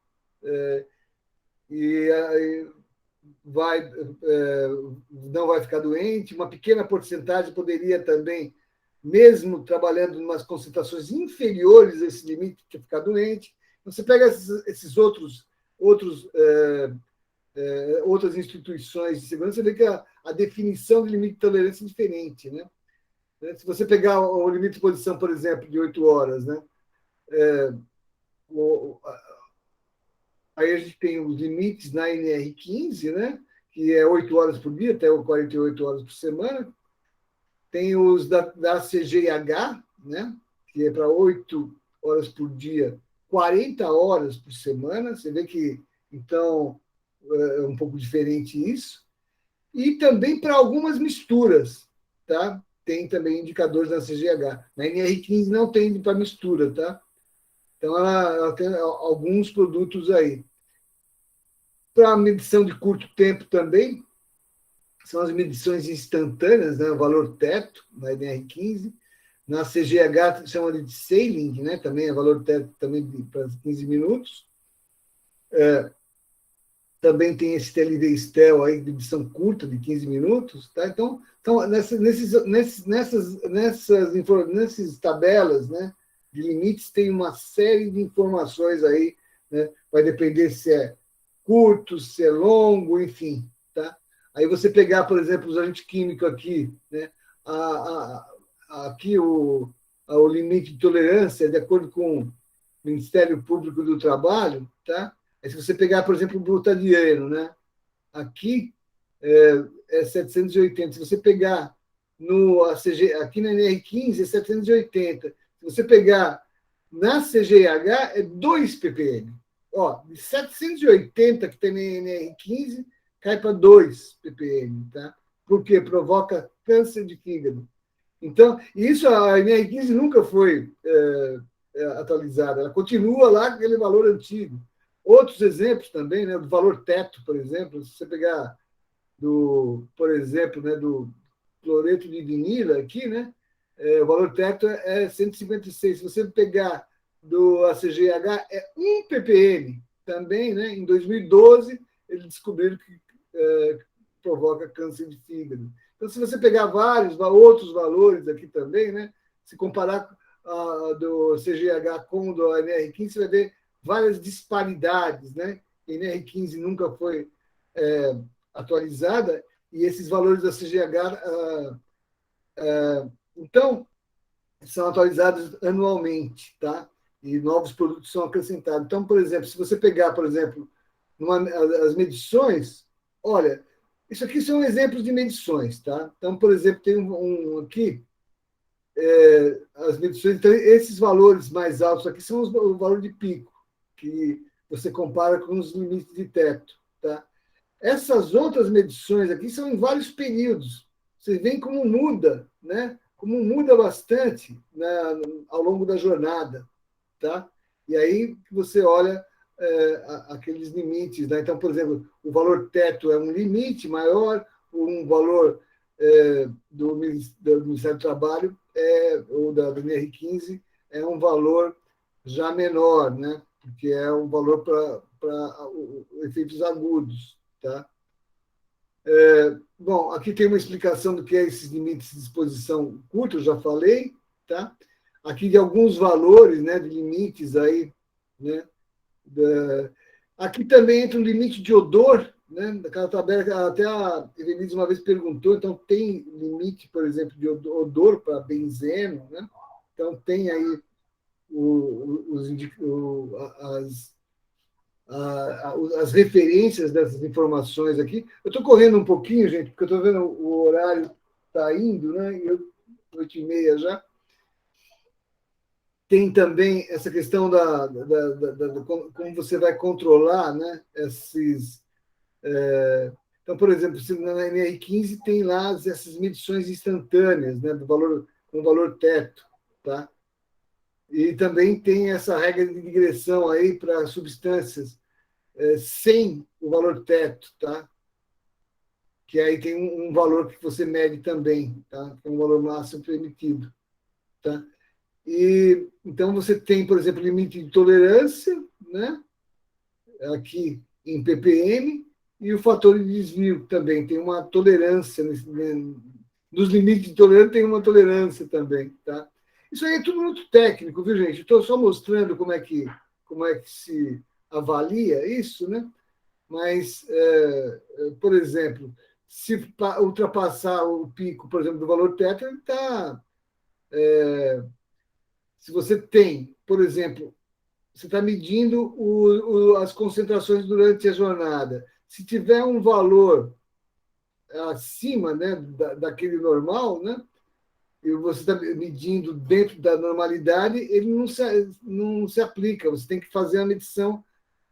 não vai ficar doente, uma pequena porcentagem poderia também, mesmo trabalhando em umas concentrações inferiores a esse limite, ficar doente. Você pega esses outras instituições de segurança, você vê que a definição de limite de tolerância é diferente, né? Se você pegar o limite de exposição, por exemplo, de 8 horas, né? Aí a gente tem os limites na NR15, né? Que é 8 horas por dia, até 48 horas por semana. Tem os da CGIH, né? Que é para 8 horas por dia, 40 horas por semana. Você vê que, então, é um pouco diferente isso. E também para algumas misturas, tá? Tem também indicadores da CGH. Na NR15 não tem para mistura, tá? Então, ela tem alguns produtos aí. Para a medição de curto tempo também, são as medições instantâneas, né? O valor teto, na NR15. Na CGH, chama de sailing, né? Também é valor teto também para 15 minutos. Também tem esse TLV-STEL aí, de medição curta, de 15 minutos. Tá? Então nessas tabelas, né, de limites, tem uma série de informações aí, né? Vai depender se é curto, se é longo, enfim. Tá? Aí você pegar, por exemplo, os agentes químicos aqui, né? Aqui o limite de tolerância, de acordo com Ministério Público do Trabalho, tá? Aí, se você pegar, por exemplo, o brutaliano, né? Aqui é 780. Se você pegar no ACG, aqui na NR15 é 780. Se você pegar na CGH é 2 ppm. Ó, de 780 que tem na NR15 cai para 2 ppm, tá? Porque provoca câncer de fígado. Então, isso a NR15 nunca foi atualizada, ela continua lá com aquele valor antigo. Outros exemplos também, né, do valor teto, por exemplo, se você pegar por exemplo, né, do cloreto de vinila aqui, né, o valor teto é 156. Se você pegar do ACGH, é 1 ppm também, né? Em 2012, eles descobriram que provoca câncer de fígado. Então, se você pegar vários outros valores aqui também, né, se comparar do CGH com o do NR15, você vai ver várias disparidades, né? A NR15 nunca foi atualizada e esses valores da CGH, então, são atualizados anualmente, tá? E novos produtos são acrescentados. Então, por exemplo, se você pegar, por exemplo, as medições, olha, isso aqui são exemplos de medições, tá? Então, por exemplo, tem um aqui, as medições, então, esses valores mais altos aqui são o valor de pico, que você compara com os limites de teto, tá? Essas outras medições aqui são em vários períodos. Vocês veem como muda, né? Como muda bastante, né, ao longo da jornada, tá? E aí você olha aqueles limites, né? Então, por exemplo, o valor teto é um limite maior, um valor do Ministério do Trabalho ou da NR15 é um valor já menor, né? Porque é um valor para efeitos agudos, tá? Bom, aqui tem uma explicação do que é esses limites de exposição curta, eu já falei, tá? Aqui de alguns valores, né, de limites aí, né? Aqui também entra o limite de odor, né? Naquela tabela, até a Evelise uma vez perguntou, então tem limite, por exemplo, de odor para benzeno, né? Então tem aí as referências dessas informações aqui. Eu estou correndo um pouquinho, gente, porque eu estou vendo o horário está indo, né? E 8h30 já. Tem também essa questão como você vai controlar, né, esses. Então, por exemplo, na NR15 tem lá essas medições instantâneas, né, com valor teto, tá? E também tem essa regra de digressão aí para substâncias sem o valor teto, tá? Que aí tem um valor que você mede também, tá? Que é um valor máximo permitido, tá? E então você tem, por exemplo, limite de tolerância, né? Aqui em ppm, e o fator de desvio também tem uma tolerância nos limites de tolerância tem uma tolerância também, tá? Isso aí é tudo muito técnico, viu, gente? Estou só mostrando como é que se avalia isso, né? Mas, por exemplo, se ultrapassar o pico, por exemplo, do valor teto, ele está. Se você tem, por exemplo, você está medindo as concentrações durante a jornada. Se tiver um valor acima, né, daquele normal, né? E você está medindo dentro da normalidade, ele não se aplica. Você tem que fazer a medição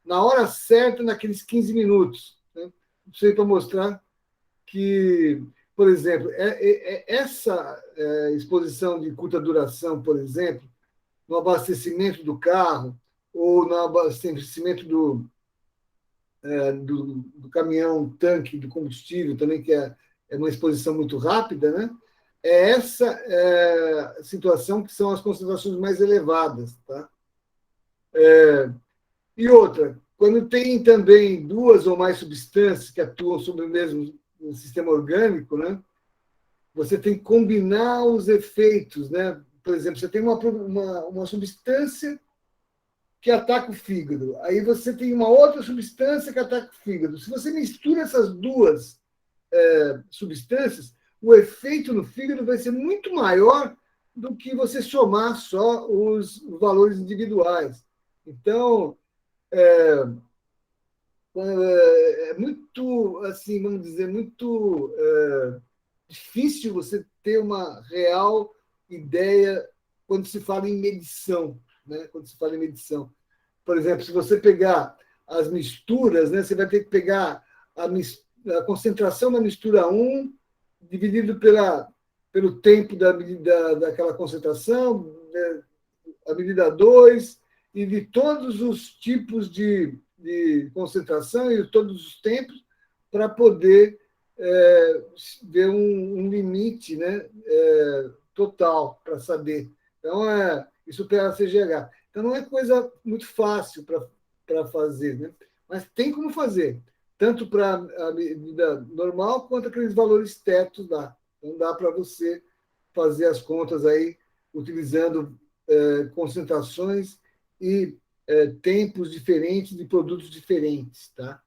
na hora certa, naqueles 15 minutos. Né? Isso aí para mostrar que, por exemplo, essa exposição de curta duração, por exemplo, no abastecimento do carro ou no abastecimento do caminhão, tanque de combustível, também que é uma exposição muito rápida, né? É essa situação que são as concentrações mais elevadas. Tá? E outra, quando tem também duas ou mais substâncias que atuam sobre o mesmo sistema orgânico, né? Você tem que combinar os efeitos. Né? Por exemplo, você tem uma substância que ataca o fígado, aí você tem uma outra substância que ataca o fígado. Se você mistura essas duas substâncias, o efeito no fígado vai ser muito maior do que você somar só os valores individuais. Então, é muito, assim, vamos dizer, muito difícil você ter uma real ideia quando se fala em medição, né? Quando se fala em medição. Por exemplo, se você pegar as misturas, né, você vai ter que pegar a concentração da mistura 1 dividido pelo tempo daquela concentração, né, a medida 2 e de todos os tipos de concentração e todos os tempos para poder ver um limite, né, total para saber. Então, isso pela CGH. Então, não é coisa muito fácil para fazer, né? Mas tem como fazer, tanto para a medida normal quanto aqueles valores tetos lá. Então, dá para você fazer as contas aí utilizando concentrações e tempos diferentes de produtos diferentes, tá?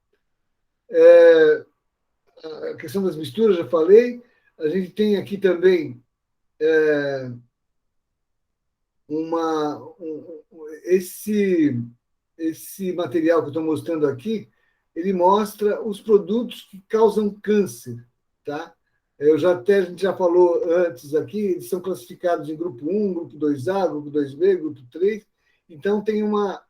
A questão das misturas, já falei. A gente tem aqui também esse material que eu estou mostrando aqui, ele mostra os produtos que causam câncer, tá? A gente já falou antes aqui, eles são classificados em grupo 1, grupo 2A, grupo 2B, grupo 3. Então, tem uma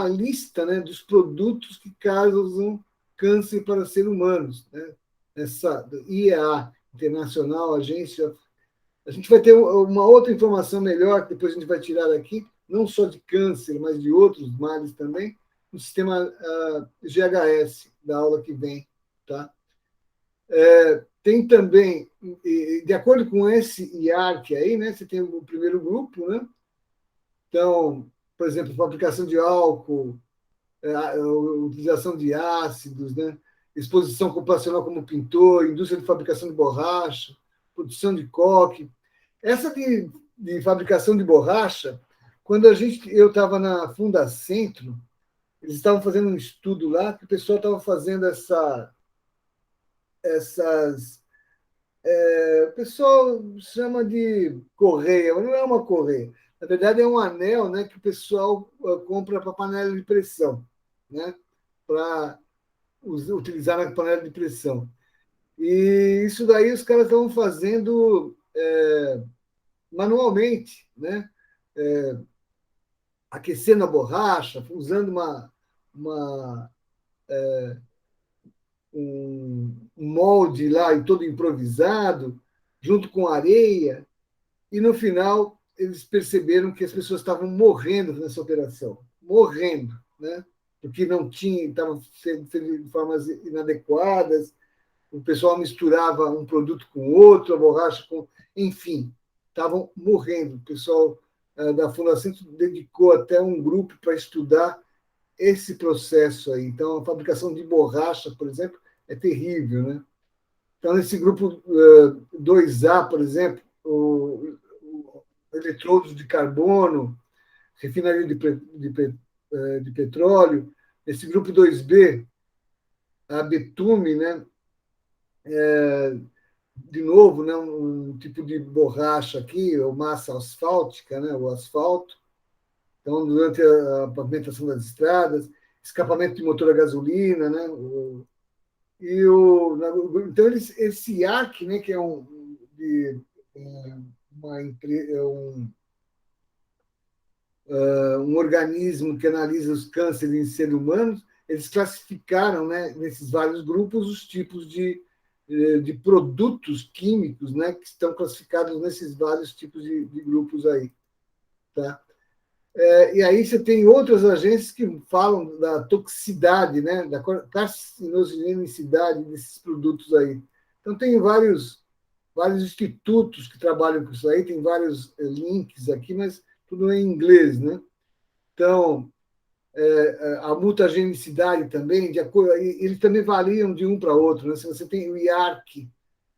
lista, né, dos produtos que causam câncer para seres humanos, né? Essa IEA, Internacional Agência. A gente vai ter uma outra informação melhor, que depois a gente vai tirar daqui, não só de câncer, mas de outros males também, no sistema GHS, da aula que vem. Tá? Tem também, de acordo com esse IARC aí, né, você tem o primeiro grupo, né? Então, por exemplo, fabricação de álcool, a utilização de ácidos, né? Exposição ocupacional como pintor, indústria de fabricação de borracha, produção de coque. Essa de fabricação de borracha, quando eu estava na Fundacentro, eles estavam fazendo um estudo lá, que o pessoal estava fazendo o pessoal chama de correia, mas não é uma correia. Na verdade, é um anel, né, que o pessoal compra para panela de pressão, né, para utilizar na panela de pressão. E isso daí os caras estavam fazendo manualmente, né, aquecendo a borracha, usando um molde lá e todo improvisado, junto com areia, e no final eles perceberam que as pessoas estavam morrendo nessa operação, morrendo, né? Porque não tinha, estavam sendo de formas inadequadas, o pessoal misturava um produto com outro, a borracha com, enfim, estavam morrendo. O pessoal da Fundação dedicou até um grupo para estudar esse processo aí. Então, a fabricação de borracha, por exemplo, é terrível, né? Então, nesse grupo 2A, por exemplo, eletrodos de carbono, refinaria de petróleo. Esse grupo 2B, a betume, né? De novo, né? Um tipo de borracha aqui, ou massa asfáltica, né? O asfalto. Então, durante a pavimentação das estradas, escapamento de motor a gasolina, né? Então, esse IARC, né, que é um organismo que analisa os cânceres em seres humanos, eles classificaram, né, nesses vários grupos os tipos de produtos químicos, né, que estão classificados nesses vários tipos de grupos aí. Tá? E aí você tem outras agências que falam da toxicidade, né, da carcinogenicidade desses produtos aí. Então, tem vários institutos que trabalham com isso aí, tem vários links aqui, mas tudo em inglês, né? Então, a mutagenicidade também, eles também variam de um para outro, né? Se você tem o IARC,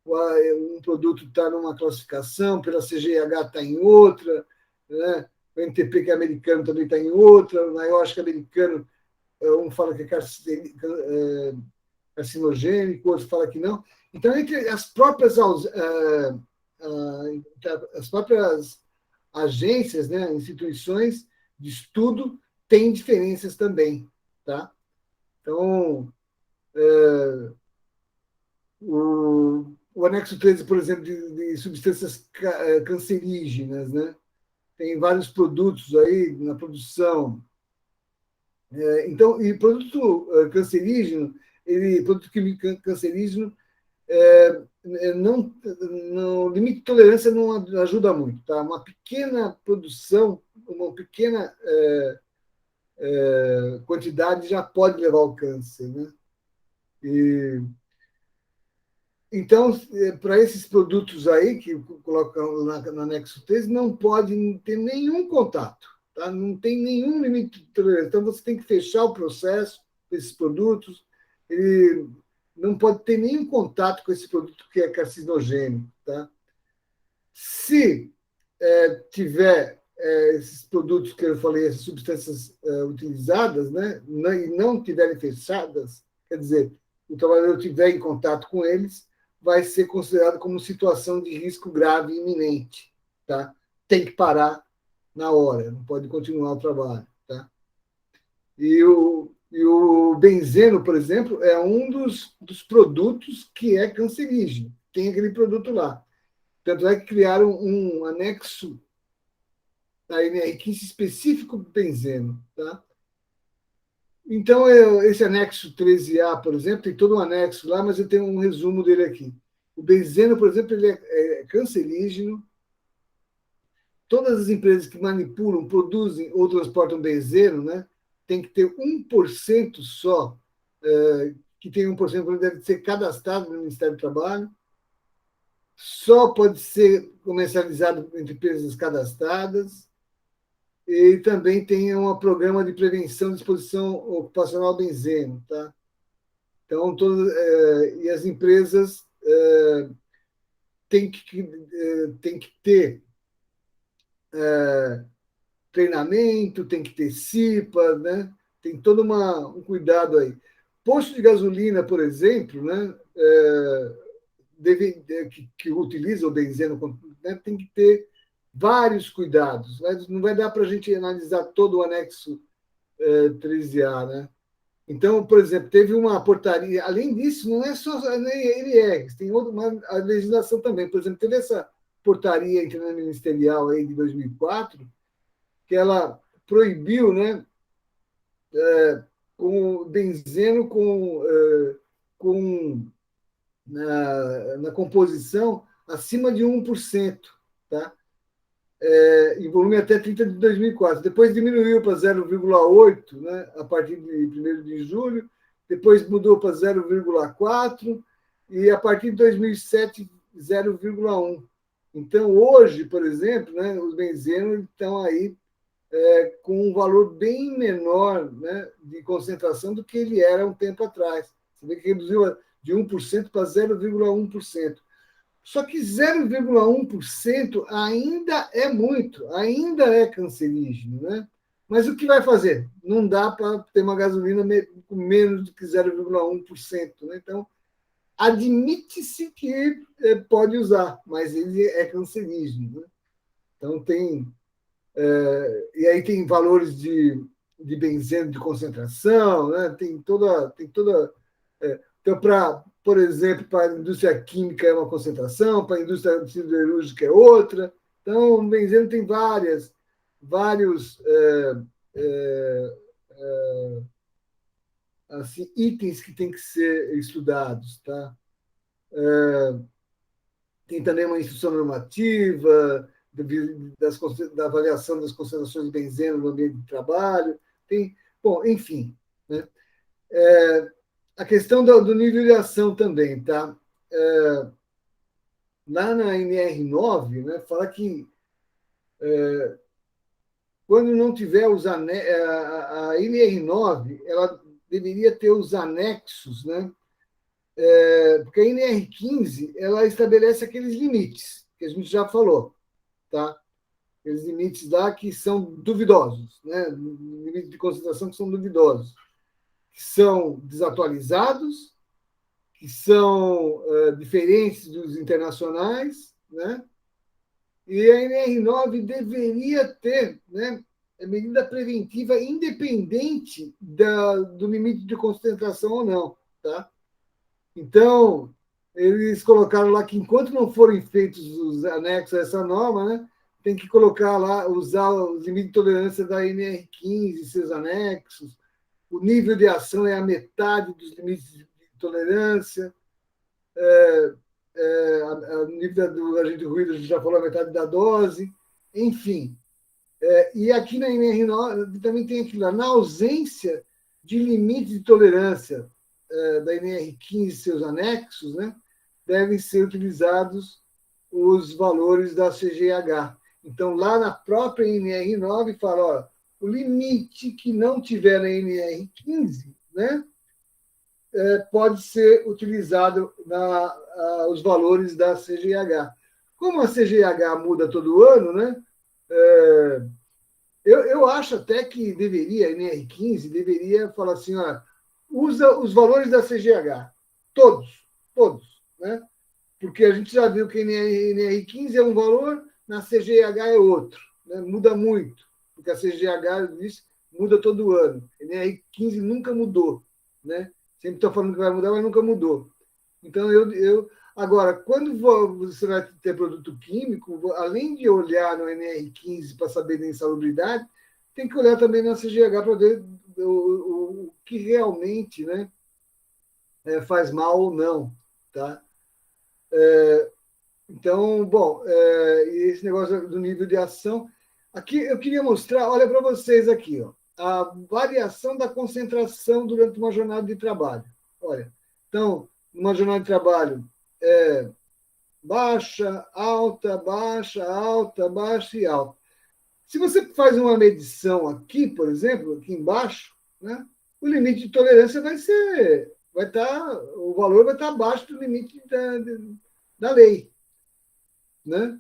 um produto está numa classificação, pela CGH está em outra, né? O NTP, que é americano, também está em outra, o NIOSH, que é americano, um fala que é carcinogênico, outro fala que não. Então, entre as próprias agências, né, instituições de estudo, tem diferenças também, tá? Então, o anexo 13, por exemplo, de substâncias cancerígenas, né? Tem vários produtos aí na produção. Então, e produto cancerígeno, produto químico cancerígeno, não, no limite de tolerância não ajuda muito, tá? Uma pequena produção, uma pequena quantidade já pode levar ao câncer, né? E, então, para esses produtos aí que colocam no anexo 13, não pode ter nenhum contato, tá? Não tem nenhum limite de tolerância. Então, você tem que fechar o processo desses produtos, ele não pode ter nenhum contato com esse produto que é carcinogênico, tá? Se tiver esses produtos que eu falei, essas substâncias utilizadas, né, e não tiverem fechadas, quer dizer, o trabalhador tiver em contato com eles, vai ser considerado como situação de risco grave e iminente, tá? Tem que parar na hora, não pode continuar o trabalho, tá? E o benzeno, por exemplo, é um dos produtos que é cancerígeno. Tem aquele produto lá. Tanto é que criaram um anexo da NR15 específico para o benzeno. Tá? Então, esse anexo 13A, por exemplo, tem todo um anexo lá, mas eu tenho um resumo dele aqui. O benzeno, por exemplo, ele é cancerígeno. Todas as empresas que manipulam, produzem ou transportam benzeno, né, tem que ter 1% só, que tem 1% deve ser cadastrado no Ministério do Trabalho. Só pode ser comercializado entre empresas cadastradas. E também tem um programa de prevenção de exposição ocupacional ao benzeno. Tá? Então, e as empresas têm que ter treinamento, tem que ter CIPA, né? Tem todo um cuidado aí. Posto de gasolina, por exemplo, né? Que utiliza o benzeno, né? Tem que ter vários cuidados. Não vai dar para a gente analisar todo o anexo 13A, né? Então, por exemplo, teve uma portaria. Além disso, não é só a NR, tem a legislação também. Por exemplo, teve essa portaria interministerial aí de 2004, que ela proibiu, né, com benzeno na composição acima de 1%, tá? Em volume até 30 de 2004. Depois diminuiu para 0,8, né, a partir de 1º de julho, depois mudou para 0,4 e a partir de 2007, 0,1. Então, hoje, por exemplo, né, os benzenos estão aí com um valor bem menor, né, de concentração do que ele era um tempo atrás. Você vê que reduziu de 1% para 0,1%. Só que 0,1% ainda é muito, ainda é cancerígeno, né? Mas o que vai fazer? Não dá para ter uma gasolina com menos do que 0,1%. Né? Então, admite-se que pode usar, mas ele é cancerígeno. Né? Então, e aí tem valores de benzeno de concentração, né? Tem toda. Então, por exemplo, para a indústria química é uma concentração, para a indústria siderúrgica é outra. Então, o benzeno tem vários assim, itens que têm que ser estudados. Tá? Tem também uma instrução normativa da avaliação das concentrações de benzeno no ambiente de trabalho. Bom, enfim. Né? A questão do nível de ação também, tá? Lá na NR9, né, fala que quando não tiver a NR9, ela deveria ter os anexos, né? Porque a NR15 ela estabelece aqueles limites que a gente já falou, tá? Aqueles limites lá que são duvidosos, né? Limites de concentração que são duvidosos, que são desatualizados, que são diferentes dos internacionais, né? E a NR9 deveria ter, né, é medida preventiva independente do limite de concentração ou não, tá? Então, eles colocaram lá que enquanto não forem feitos os anexos a essa norma, né, tem que colocar lá, usar os limites de tolerância da NR15 e seus anexos, o nível de ação é a metade dos limites de tolerância, o nível do agente ruído, a gente já falou, a metade da dose, enfim. E aqui na NR9 também tem aquilo lá, na ausência de limite de tolerância da NR15 e seus anexos, né, devem ser utilizados os valores da CGH. Então, lá na própria NR9, fala, ó, o limite que não tiver na NR15, né, pode ser utilizado os valores da CGH. Como a CGH muda todo ano, né, eu acho até que deveria, a NR15 deveria falar assim, ó, usa os valores da CGH, todos, né? Porque a gente já viu que a NR15 é um valor, na CGH é outro, né? Muda muito, porque a CGH muda todo ano. A NR15 nunca mudou, né? Sempre estou falando que vai mudar, mas nunca mudou. Então, agora, quando você vai ter produto químico, além de olhar no NR15 para saber da insalubridade, tem que olhar também na CGH para ver o que realmente, né, faz mal ou não. Tá? Então, bom, esse negócio do nível de ação. Aqui eu queria mostrar, olha para vocês aqui, ó, a variação da concentração durante uma jornada de trabalho. Olha, então, numa jornada de trabalho, baixa, alta, baixa e alta. Se você faz uma medição aqui, por exemplo, aqui embaixo, né, o limite de tolerância o valor vai estar abaixo do limite da lei, né?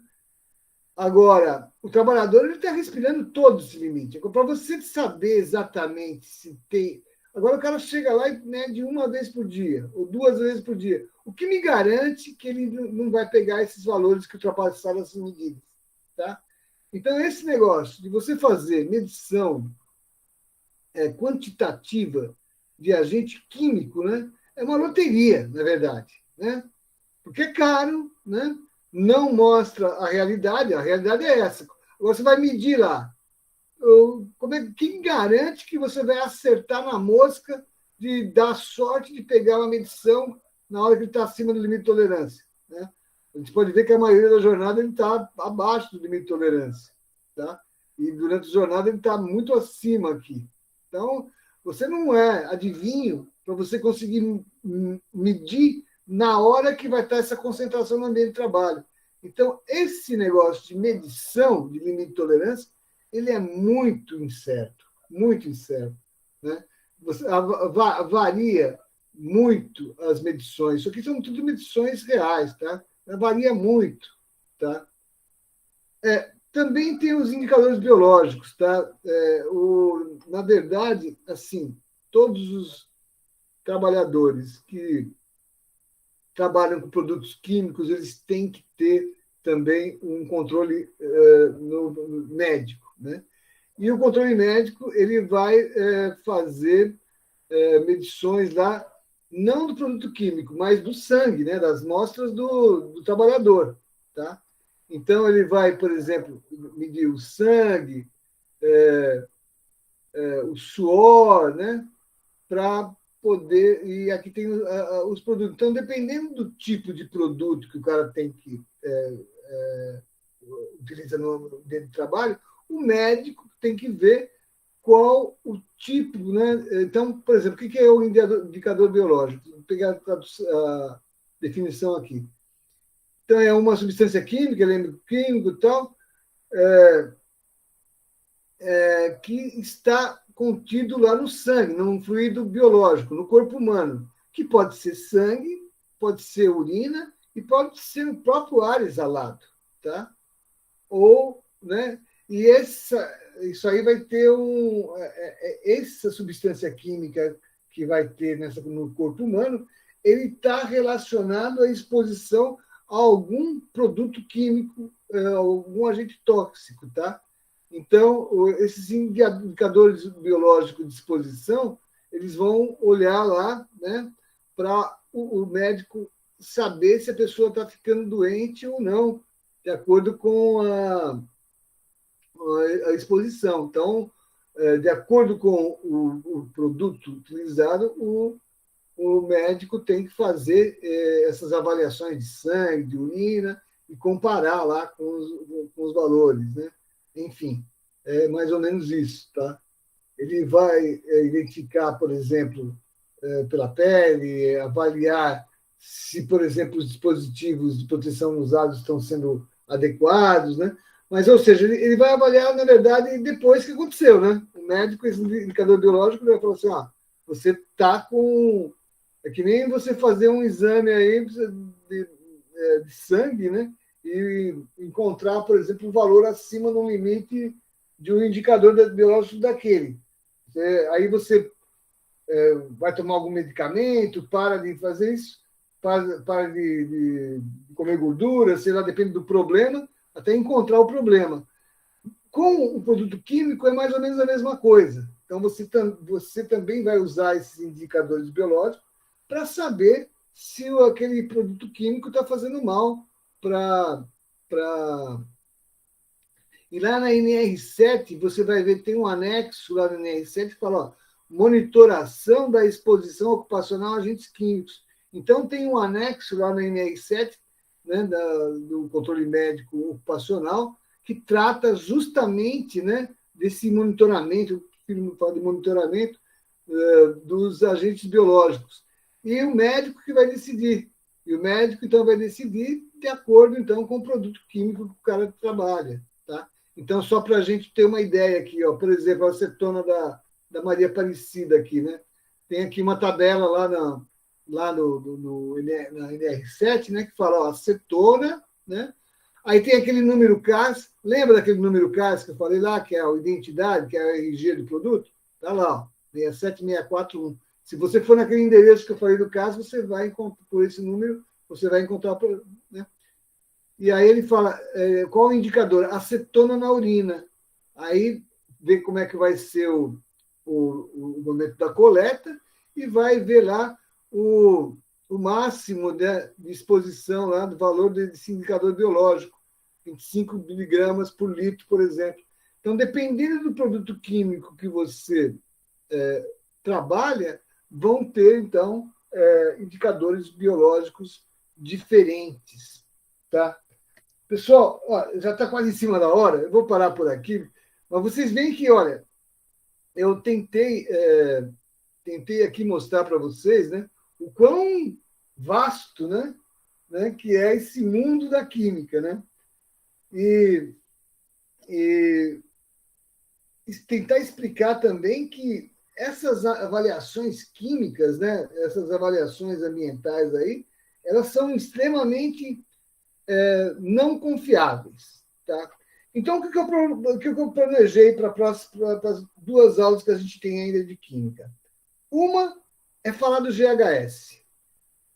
Agora, o trabalhador está respirando todo esse limite. Para você saber exatamente se tem. Agora o cara chega lá e mede uma vez por dia, ou 2 vezes por dia. O que me garante que ele não vai pegar esses valores que ultrapassaram essas medidas? Tá? Então, esse negócio de você fazer medição quantitativa de agente químico, né, é uma loteria, na verdade. Né? Porque é caro, né? Não mostra a realidade é essa. Agora você vai medir lá. Quem garante que você vai acertar na mosca de dar sorte de pegar uma medição na hora que ele está acima do limite de tolerância? Né? A gente pode ver que a maioria da jornada ele está abaixo do limite de tolerância. Tá? E durante a jornada ele está muito acima aqui. Então, você não é adivinho para você conseguir medir na hora que vai estar essa concentração no ambiente de trabalho. Então, esse negócio de medição de limite de tolerância, ele é muito incerto, muito incerto. Né? Varia muito as medições. Isso aqui são tudo medições reais, tá? Varia muito. Tá? Também tem os indicadores biológicos. Tá? Na verdade, assim, todos os trabalhadores que trabalham com produtos químicos, eles têm que ter também um controle no médico. Né? E o controle médico ele vai fazer medições lá, não do produto químico, mas do sangue, né? Das amostras do trabalhador. Tá? Então, ele vai, por exemplo, medir o sangue, o suor, né? Para poder. E aqui tem os produtos. Então, dependendo do tipo de produto que o cara tem que utiliza no dentro do trabalho, o médico tem que ver qual o tipo, né? Então, por exemplo, o que é o indicador biológico? Vou pegar a definição aqui. Então, é uma substância química, elemento químico e tal, que está contido lá no sangue, num fluido biológico, no corpo humano, que pode ser sangue, pode ser urina e pode ser o próprio ar exalado. Tá? Ou, né? E isso aí vai ter essa substância química que vai ter no corpo humano, ele está relacionado à exposição a algum produto químico, algum agente tóxico, tá? Então, esses indicadores biológicos de exposição, eles vão olhar lá, né, para o médico saber se a pessoa está ficando doente ou não, de acordo com a exposição. Então, de acordo com o produto utilizado, o médico tem que fazer essas avaliações de sangue, de urina, e comparar lá com os valores, né? Enfim, é mais ou menos isso, tá? Ele vai identificar, por exemplo, pela pele, avaliar se, por exemplo, os dispositivos de proteção usados estão sendo adequados, né? Mas, ou seja, ele vai avaliar, na verdade, depois que aconteceu, né? O médico, esse indicador biológico, vai falar assim, você está com... É que nem você fazer um exame aí de sangue, né? E encontrar, por exemplo, um valor acima no limite de um indicador biológico daquele. Aí você vai tomar algum medicamento, para de fazer isso, para de comer gordura, sei lá, depende do problema, até encontrar o problema. Com o produto químico é mais ou menos a mesma coisa. Então, você também vai usar esses indicadores biológicos para saber se aquele produto químico está fazendo mal para... E lá na NR7, você vai ver, tem um anexo lá na NR7 que fala, monitoração da exposição ocupacional a agentes químicos. Então, tem um anexo lá na NR7, né, do controle médico ocupacional, que trata justamente, né, desse monitoramento, eu falo de monitoramento dos agentes biológicos. E o médico que vai decidir. E o médico, então, vai decidir de acordo, então, com o produto químico que o cara trabalha. Tá? Então, só para a gente ter uma ideia aqui, ó, por exemplo, a acetona da Maria Aparecida aqui, né? Tem aqui uma tabela lá na NR7, né, que fala, ó, acetona, né? Aí tem aquele número CAS, lembra daquele número CAS que eu falei lá, que é a identidade, que é a RG do produto? Está lá, ó, 67641. Se você for naquele endereço que eu falei do CAS, você vai encontrar, por esse número, você vai encontrar, né? E aí ele fala, qual o indicador? Acetona na urina. Aí vê como é que vai ser o momento da coleta e vai ver lá o máximo de exposição lá do valor desse indicador biológico, 25 miligramas por litro, por exemplo. Então, dependendo do produto químico que você trabalha, vão ter, então, indicadores biológicos diferentes. Tá? Pessoal, ó, já está quase em cima da hora, eu vou parar por aqui, mas vocês veem que, olha, eu tentei aqui mostrar para vocês, né, o quão vasto, né, que é esse mundo da química, né? E tentar explicar também que essas avaliações químicas, né, essas avaliações ambientais aí, elas são extremamente não confiáveis. Tá? Então, o que eu planejei para as 2 aulas que a gente tem ainda de química? Uma é falar do GHS.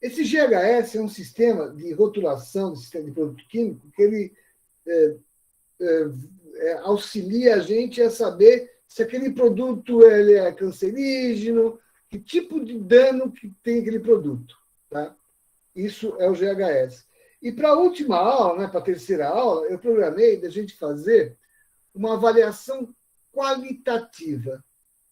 Esse GHS é um sistema de rotulação do sistema de produto químico que ele auxilia a gente a saber se aquele produto ele é cancerígeno, que tipo de dano que tem aquele produto. Tá? Isso é o GHS. E para a última aula, né, para a terceira aula, eu programei da gente fazer uma avaliação qualitativa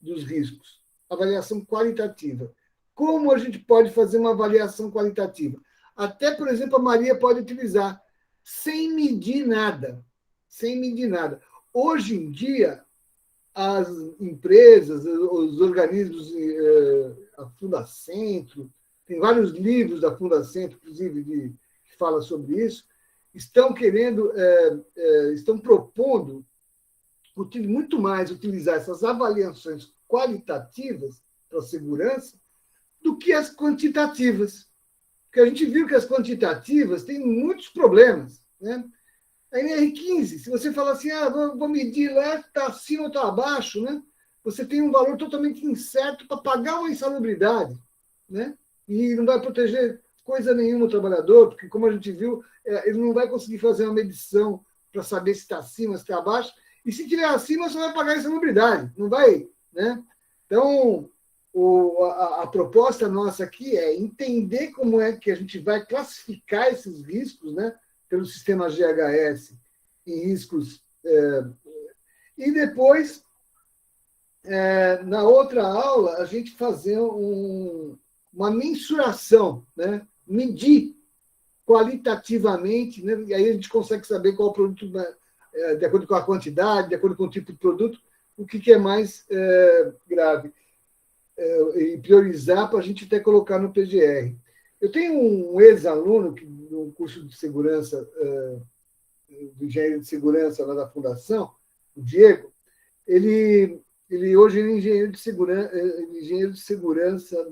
dos riscos. Avaliação qualitativa. Como a gente pode fazer uma avaliação qualitativa? Até, por exemplo, a Maria pode utilizar sem medir nada. Sem medir nada. Hoje em dia, as empresas, os organismos, a Fundacentro, tem vários livros da Fundacentro, inclusive, que fala sobre isso, estão querendo, estão propondo muito mais utilizar essas avaliações qualitativas para a segurança do que as quantitativas. Porque a gente viu que as quantitativas têm muitos problemas, né? A NR15, se você falar assim, vou medir lá, está acima ou está abaixo, né? Você tem um valor totalmente incerto para pagar uma insalubridade, né? E não vai proteger coisa nenhuma o trabalhador, porque, como a gente viu, ele não vai conseguir fazer uma medição para saber se está acima, se está abaixo, E se tiver acima, você vai pagar insalubridade, não vai, né? Então, a proposta nossa aqui é entender como é que a gente vai classificar esses riscos, né, pelo sistema GHS em riscos, e depois, na outra aula, a gente fazer uma mensuração, né, medir qualitativamente, né, e aí a gente consegue saber qual produto, de acordo com a quantidade, de acordo com o tipo de produto, o que é mais grave. E priorizar para a gente até colocar no PGR. Eu tenho um ex-aluno no curso de segurança, do engenheiro de segurança lá da Fundação, o Diego, ele hoje é engenheiro de segurança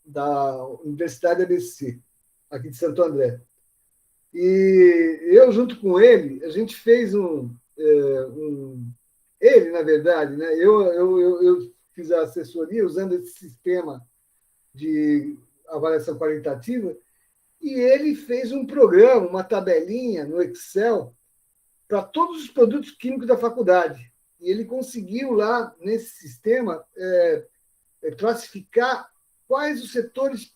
da Universidade ABC, aqui de Santo André. E eu, junto com ele, a gente fez ele, na verdade, né? Eu fiz a assessoria usando esse sistema de avaliação qualitativa, e ele fez um programa, uma tabelinha no Excel para todos os produtos químicos da faculdade. E ele conseguiu lá, nesse sistema, classificar quais os setores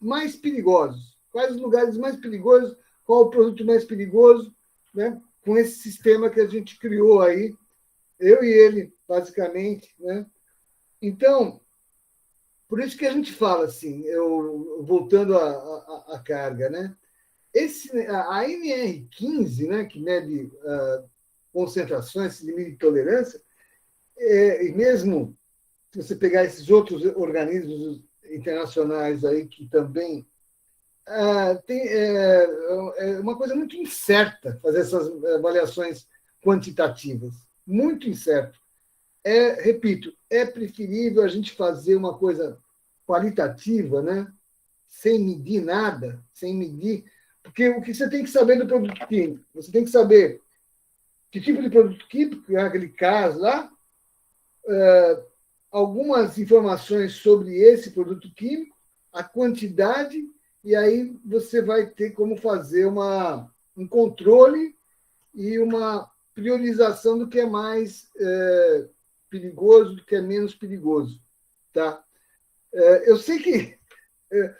mais perigosos, quais os lugares mais perigosos, qual o produto mais perigoso, né? Com esse sistema que a gente criou aí, eu e ele, basicamente, né? Então, por isso que a gente fala assim, voltando à carga, né? A NR15, né, que mede concentrações, limite de tolerância, e mesmo se você pegar esses outros organismos internacionais aí que também é uma coisa muito incerta fazer essas avaliações quantitativas, muito incerto. Repito, é preferível a gente fazer uma coisa qualitativa, né? Sem medir nada, porque o que você tem que saber do produto químico? Você tem que saber que tipo de produto químico, é aquele caso lá, algumas informações sobre esse produto químico, a quantidade, e aí você vai ter como fazer um controle e uma priorização do que é mais perigoso, do que é menos perigoso. Tá? Eu sei que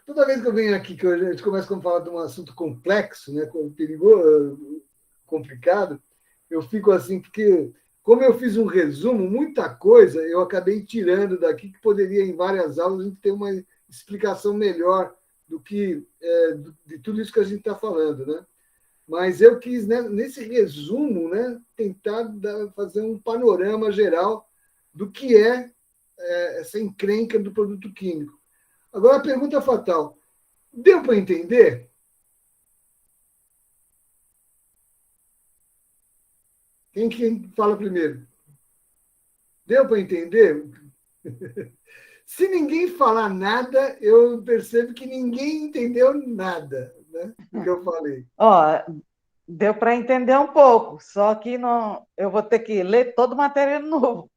toda vez que eu venho aqui, que a gente começa a falar de um assunto complexo, né, perigoso, complicado, eu fico assim, porque como eu fiz um resumo, muita coisa eu acabei tirando daqui, que poderia, em várias aulas, a gente ter uma explicação melhor do que de tudo isso que a gente está falando, né? Mas eu quis, né, nesse resumo, né, tentar fazer um panorama geral do que é essa encrenca do produto químico. Agora, a pergunta fatal. Deu para entender? Quem fala primeiro? Deu para entender? Se ninguém falar nada, eu percebo que ninguém entendeu nada, né, do que eu falei. Deu para entender um pouco, só que não, eu vou ter que ler todo o material novo,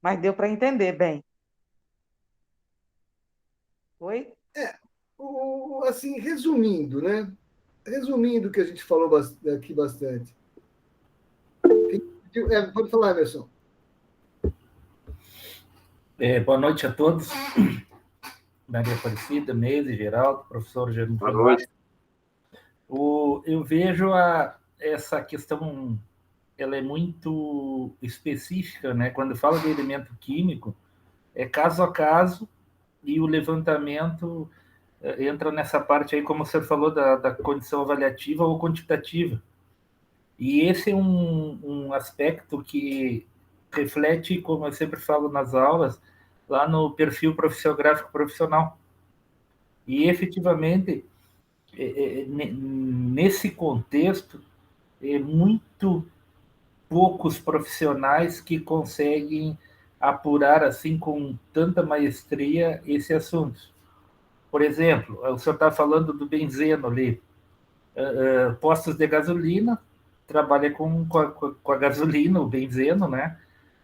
mas deu para entender bem. Oi? Assim, resumindo, né? Resumindo o que a gente falou aqui bastante. Pode falar, Emerson. Boa noite a todos. Maria Aparecida, Meise, Geraldo, professor Jerônimo. Boa noite. Eu vejo essa questão, ela é muito específica, né? Quando fala de elemento químico, é caso a caso, e o levantamento entra nessa parte aí, como o senhor falou, da condição avaliativa ou quantitativa. E esse é um aspecto que reflete, como eu sempre falo nas aulas, lá no perfil profissiográfico profissional. E, efetivamente, nesse contexto, muito poucos profissionais que conseguem apurar assim com tanta maestria esse assunto. Por exemplo, o senhor está falando do benzeno ali. Postos de gasolina, trabalha com a gasolina, o benzeno, né?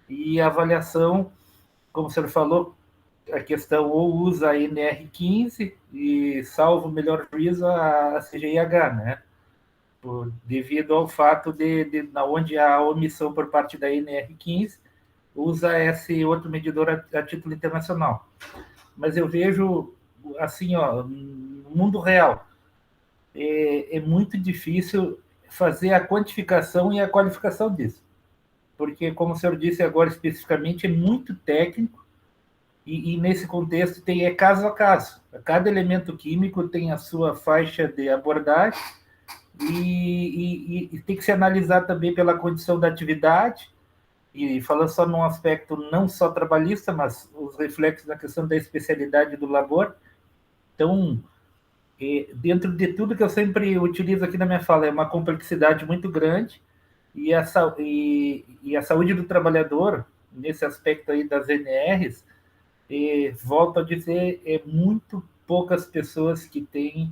E a avaliação, como o senhor falou, a questão ou usa a NR15 e, salvo o melhor juízo, a CGIH, né? devido ao fato de onde há omissão por parte da NR15, usa esse outro medidor a título internacional. Mas eu vejo, assim, no mundo real, é muito difícil fazer a quantificação e a qualificação disso. Porque, como o senhor disse agora especificamente, é muito técnico e nesse contexto é caso a caso. Cada elemento químico tem a sua faixa de abordagem e tem que se analisar também pela condição da atividade, e falando só num aspecto não só trabalhista, mas os reflexos na questão da especialidade do labor. Então, dentro de tudo que eu sempre utilizo aqui na minha fala, é uma complexidade muito grande, e a saúde do trabalhador, nesse aspecto aí das NRs, volto a dizer, muito poucas pessoas que têm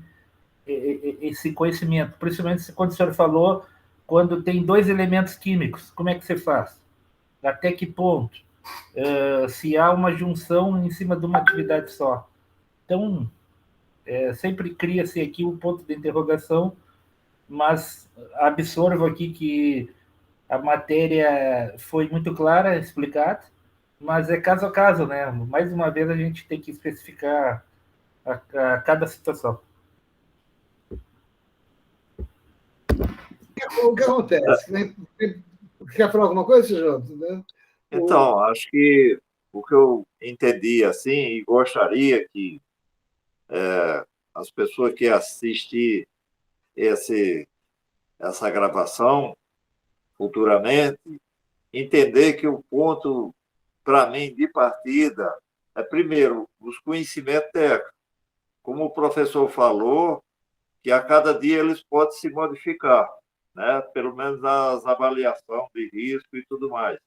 esse conhecimento, principalmente quando o senhor falou, quando tem 2 elementos químicos, como é que você faz? Até que ponto? Se há uma junção em cima de uma atividade só. Então, sempre cria-se aqui um ponto de interrogação, mas absorvo aqui que a matéria foi muito clara, explicada, mas é caso a caso, né? Mais uma vez, a gente tem que especificar a cada situação. O que acontece? Né? Quer falar alguma coisa, João? Então, acho que o que eu entendi assim, e gostaria que as pessoas que assistirem essa gravação futuramente, entender que o ponto, para mim, de partida, é, primeiro, os conhecimentos técnicos. Como o professor falou, que a cada dia eles podem se modificar, né? Pelo menos as avaliações de risco e tudo mais.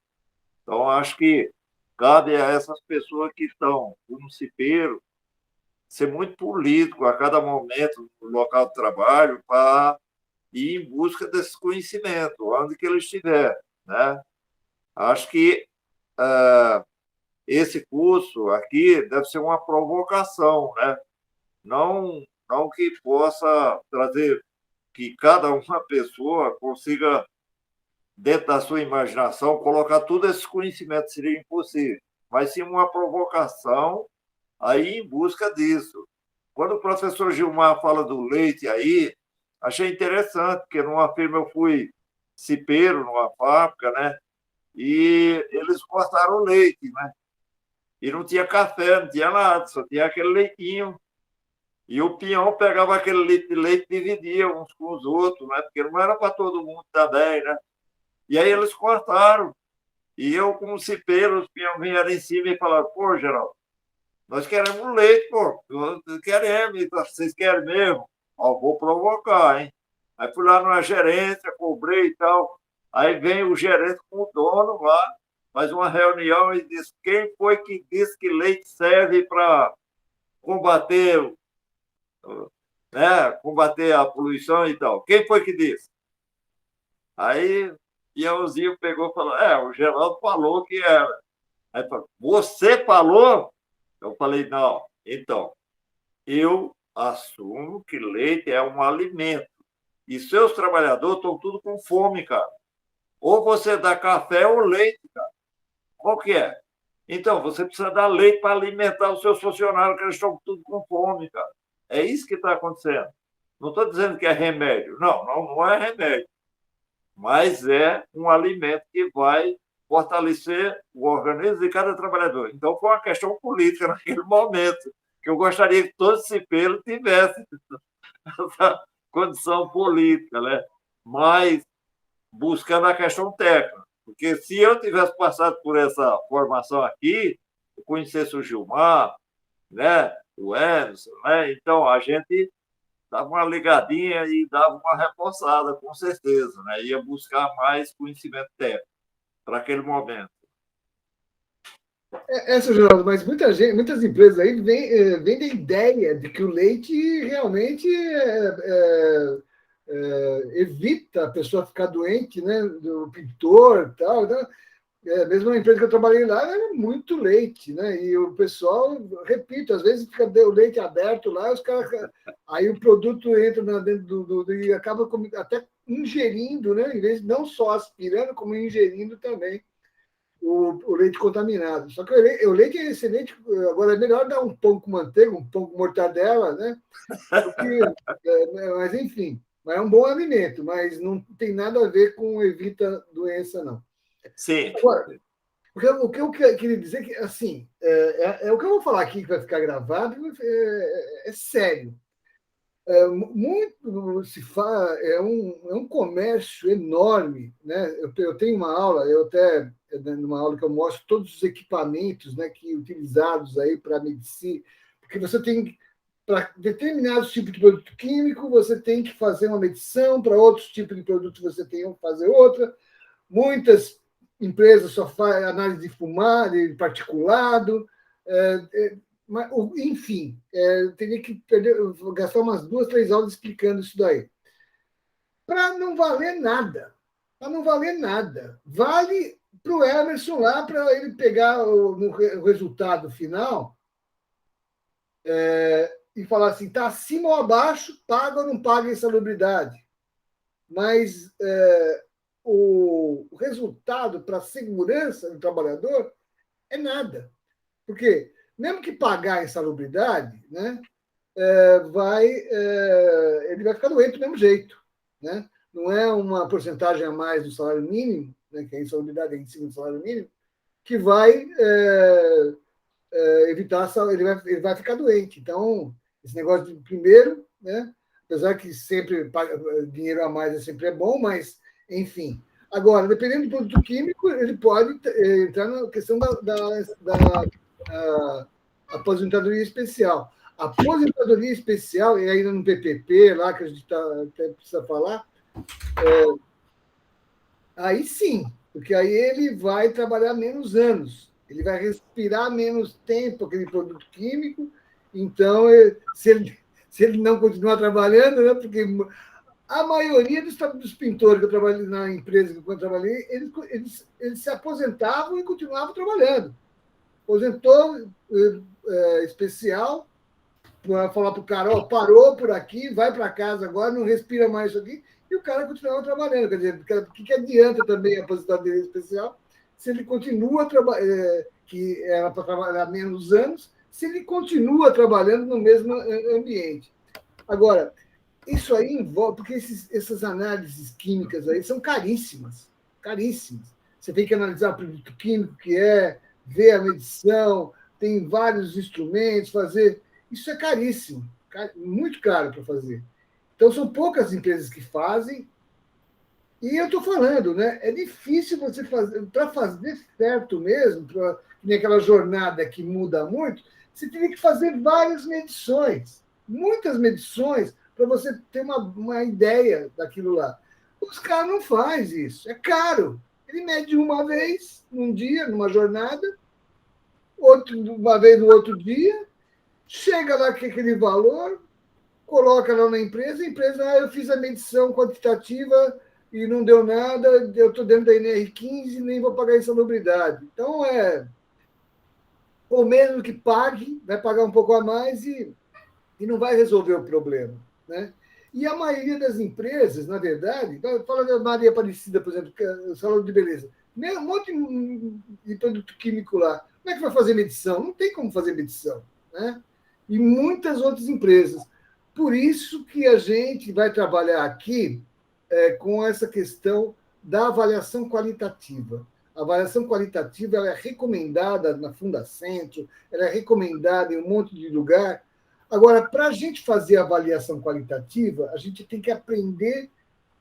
Então, acho que cabe a essas pessoas que estão como cipeiro ser muito político a cada momento no local de trabalho para ir em busca desse conhecimento, onde que ele estiver, né? Acho que esse curso aqui deve ser uma provocação, né? Não que possa trazer, que cada uma pessoa consiga, dentro da sua imaginação, colocar todos esses conhecimentos, seria impossível, mas sim uma provocação aí em busca disso. Quando o professor Gilmar fala do leite aí, achei interessante, porque numa firma eu fui cipeiro, numa fábrica, né? E eles cortaram o leite, né? E não tinha café, não tinha nada, só tinha aquele leitinho. E o peão pegava aquele litro de leite e dividia uns com os outros, né? Porque não era para todo mundo também, né? E aí eles cortaram. E eu, como cipeiro, os peões vieram em cima e falaram: pô, Geraldo, nós queremos leite, pô. Queremos, vocês querem mesmo? Ó, vou provocar, hein? Aí fui lá na gerência, cobrei e tal. Aí vem o gerente com o dono lá, faz uma reunião e diz: quem foi que disse que leite serve para combater, né, combater a poluição e tal? Quem foi que disse? Aí Iãozinho pegou e falou: o Geraldo falou que era. Aí falou: você falou? Eu falei: não. Então, eu assumo que leite é um alimento. E seus trabalhadores estão tudo com fome, cara. Ou você dá café ou leite, cara. Qual que é? Então, você precisa dar leite para alimentar os seus funcionários, que eles estão tudo com fome, cara. É isso que está acontecendo. Não estou dizendo que é remédio. Não é remédio. Mas é um alimento que vai fortalecer o organismo de cada trabalhador. Então, foi uma questão política naquele momento, que eu gostaria que todo cipelo tivesse essa condição política, né? Mas buscando a questão técnica. Porque se eu tivesse passado por essa formação aqui, eu conhecesse o Gilmar, né? O Emerson, né? Então a gente dava uma ligadinha e dava uma reforçada, com certeza, né? Ia buscar mais conhecimento técnico para aquele momento. Seu Geraldo, mas muitas empresas aí vêm da ideia de que o leite realmente evita a pessoa ficar doente, né? Do pintor e tal. Né? Mesmo na empresa que eu trabalhei lá, era muito leite, né? E o pessoal, repito, às vezes fica o leite aberto lá, os caras, aí o produto entra dentro e acaba até ingerindo, né? Em vez de não só aspirando, como ingerindo também o leite contaminado. Só que o leite é excelente. Agora é melhor dar um pão com manteiga, um pão com mortadela, né? Porque, mas, enfim, é um bom alimento, mas não tem nada a ver com evita doença, não. Sim. Agora, o que eu queria dizer é que, assim, o que eu vou falar aqui, que vai ficar gravado, é sério. Muito se fala, é um comércio enorme, né? Eu tenho uma aula, numa aula que eu mostro todos os equipamentos, né, que utilizados aí para medicina, porque você tem, para determinados tipos de produto químico, você tem que fazer uma medição, para outros tipos de produto você tem que fazer outra. Muitas empresas só fazem análise de fumar, de particulado, mas, enfim, teria que gastar umas 2, 3 aulas explicando isso daí. Para não valer nada. Para não valer nada. Vale para o Emerson lá, para ele pegar o resultado final e falar assim, está acima ou abaixo, paga ou não paga a insalubridade. Mas o resultado para a segurança do trabalhador é nada. Porque mesmo que pagar a insalubridade, né, ele vai ficar doente do mesmo jeito. Né? Não é uma porcentagem a mais do salário mínimo, né, que a insalubridade é em cima do salário mínimo, que vai evitar, ele vai ficar doente. Então, esse negócio de primeiro, né, apesar que sempre dinheiro a mais sempre é bom, mas, enfim. Agora, dependendo do produto químico, ele pode entrar na questão da aposentadoria especial. A aposentadoria especial, e ainda no PPP, lá que a gente até precisa falar, aí sim, porque aí ele vai trabalhar menos anos, ele vai respirar menos tempo aquele produto químico, então, se ele não continuar trabalhando, né, porque a maioria dos pintores que eu trabalhei na empresa que eu trabalhei, eles se aposentavam e continuavam trabalhando. Aposentou especial, para falar para o cara, parou por aqui, vai para casa agora, não respira mais isso aqui, e o cara continuava trabalhando. Quer dizer, o que adianta também a aposentadoria especial se ele continua trabalhando, que era para trabalhar menos anos, se ele continua trabalhando no mesmo ambiente. Agora, isso aí envolve, porque essas análises químicas aí são caríssimas, caríssimas. Você tem que analisar o produto químico que ver a medição, tem vários instrumentos, fazer. Isso é caríssimo, muito caro para fazer. Então, são poucas empresas que fazem. E eu estou falando, né? É difícil você fazer, para fazer certo mesmo, nem aquela jornada que muda muito, você teria que fazer várias medições, muitas medições, para você ter uma ideia daquilo lá. Os caras não fazem isso, é caro. Ele mede uma vez, num dia, numa jornada, uma vez no outro dia, chega lá com aquele valor, coloca lá na empresa, a empresa, eu fiz a medição quantitativa e não deu nada, eu estou dentro da NR15 e nem vou pagar insalubridade. Então, ou mesmo que pague, vai pagar um pouco a mais e não vai resolver o problema. Né? E a maioria das empresas, na verdade, fala da Maria Aparecida, por exemplo, que é o salão de beleza, um monte de produto químico lá. Como é que vai fazer medição? Não tem como fazer medição. Né? E muitas outras empresas. Por isso que a gente vai trabalhar aqui com essa questão da avaliação qualitativa. A avaliação qualitativa ela é recomendada na Fundacentro, ela é recomendada em um monte de lugar. Agora, para a gente fazer a avaliação qualitativa, a gente tem que aprender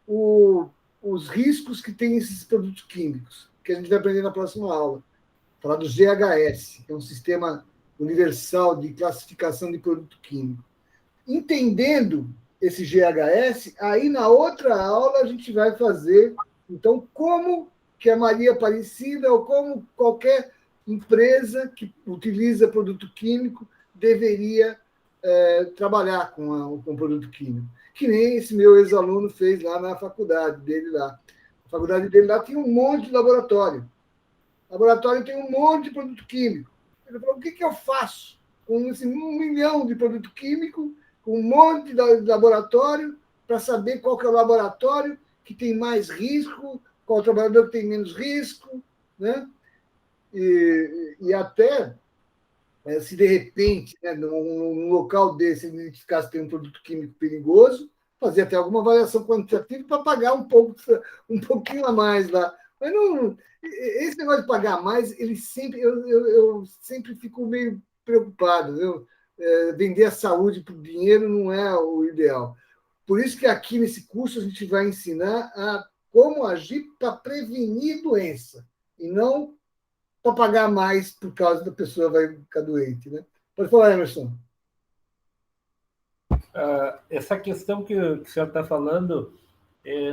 os riscos que tem esses produtos químicos, que a gente vai aprender na próxima aula. Falar do GHS, que é um sistema universal de classificação de produto químico. Entendendo esse GHS, aí na outra aula a gente vai fazer, então, como que a Maria Aparecida ou como qualquer empresa que utiliza produto químico deveria trabalhar com produto químico. Que nem esse meu ex-aluno fez lá na faculdade dele lá. A faculdade dele lá tinha um monte de laboratório. O laboratório tem um monte de produto químico. Ele falou, o que eu faço com esse 1 milhão de produto químico, com um monte de laboratório, para saber qual que é o laboratório que tem mais risco, qual trabalhador que tem menos risco, né? E até, se de repente, né, num local desse, identificasse que tem um produto químico perigoso, fazer até alguma avaliação quantitativa para pagar um pouquinho a mais lá. Mas não, esse negócio de pagar mais, ele sempre, eu sempre fico meio preocupado, viu? Vender a saúde por dinheiro não é o ideal. Por isso que aqui nesse curso a gente vai ensinar a como agir para prevenir doença e não para pagar mais por causa da pessoa vai ficar doente, né? Pode falar, Emerson. Essa questão que o senhor está falando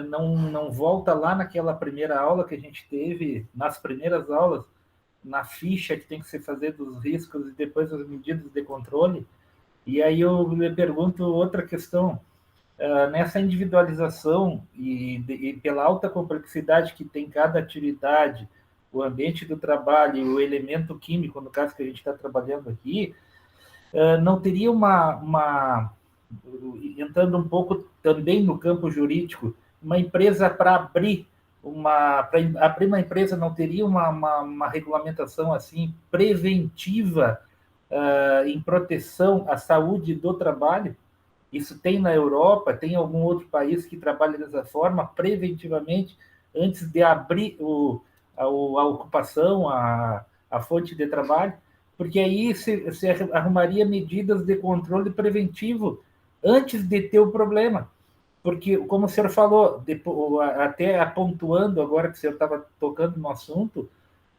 não volta lá naquela primeira aula que a gente teve, nas primeiras aulas, na ficha que tem que se fazer dos riscos e depois as medidas de controle. E aí eu lhe pergunto outra questão. Nessa individualização e pela alta complexidade que tem cada atividade, o ambiente do trabalho e o elemento químico, no caso que a gente está trabalhando aqui, não teria entrando um pouco também no campo jurídico, uma empresa para abrir uma empresa não teria uma regulamentação assim preventiva em proteção à saúde do trabalho? Isso tem na Europa, tem algum outro país que trabalha dessa forma, preventivamente, antes de abrir a ocupação, a fonte de trabalho? Porque aí se arrumaria medidas de controle preventivo antes de ter o problema. Porque, como o senhor falou, até pontuando agora que o senhor estava tocando no assunto,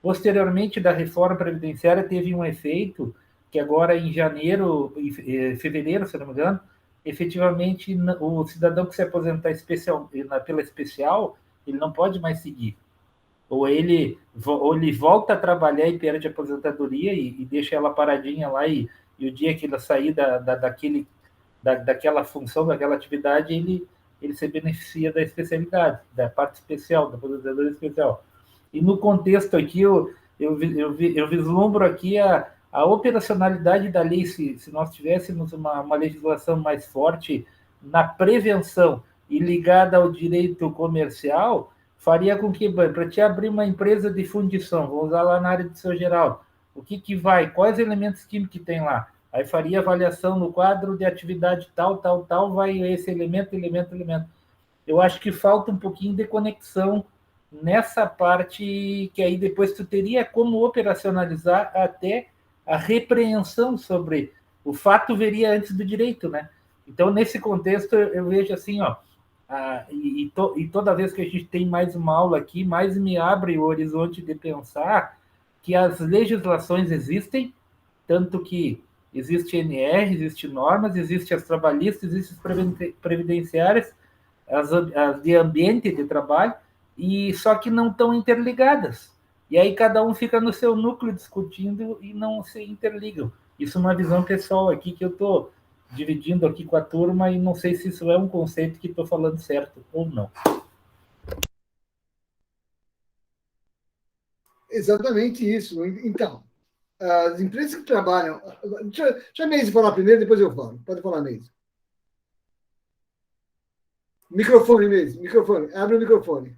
posteriormente da reforma previdenciária teve um efeito que agora em janeiro, fevereiro, se não me engano, efetivamente o cidadão que se aposentar pela especial, ele não pode mais seguir. Ou ele volta a trabalhar e perde a aposentadoria e deixa ela paradinha lá, e o dia que ele sair daquela função, daquela atividade, ele se beneficia da especialidade, da parte especial, da aposentadoria especial. E no contexto aqui, eu vislumbro aqui a operacionalidade da lei, se nós tivéssemos uma legislação mais forte na prevenção e ligada ao direito comercial, faria com que, para te abrir uma empresa de fundição, vou usar lá na área de seu geral, o que vai, quais elementos químicos que tem lá? Aí faria avaliação no quadro de atividade tal, vai esse elemento. Eu acho que falta um pouquinho de conexão nessa parte, que aí depois tu teria como operacionalizar até a repreensão sobre o fato viria antes do direito, né? Então, nesse contexto, eu vejo assim, e toda vez que a gente tem mais uma aula aqui, mais me abre o horizonte de pensar que as legislações existem, tanto que existe NR, existe normas, existe as trabalhistas, existe as previdenciárias, as de ambiente de trabalho, e só que não estão interligadas. E aí cada um fica no seu núcleo discutindo e não se interligam. Isso é uma visão pessoal aqui que eu estou dividindo aqui com a turma e não sei se isso é um conceito que estou falando certo ou não. Exatamente isso. Então, as empresas que trabalham... Deixa a Neise falar primeiro, depois eu falo. Pode falar, Neise. Microfone, Neise. Microfone. Abre o microfone.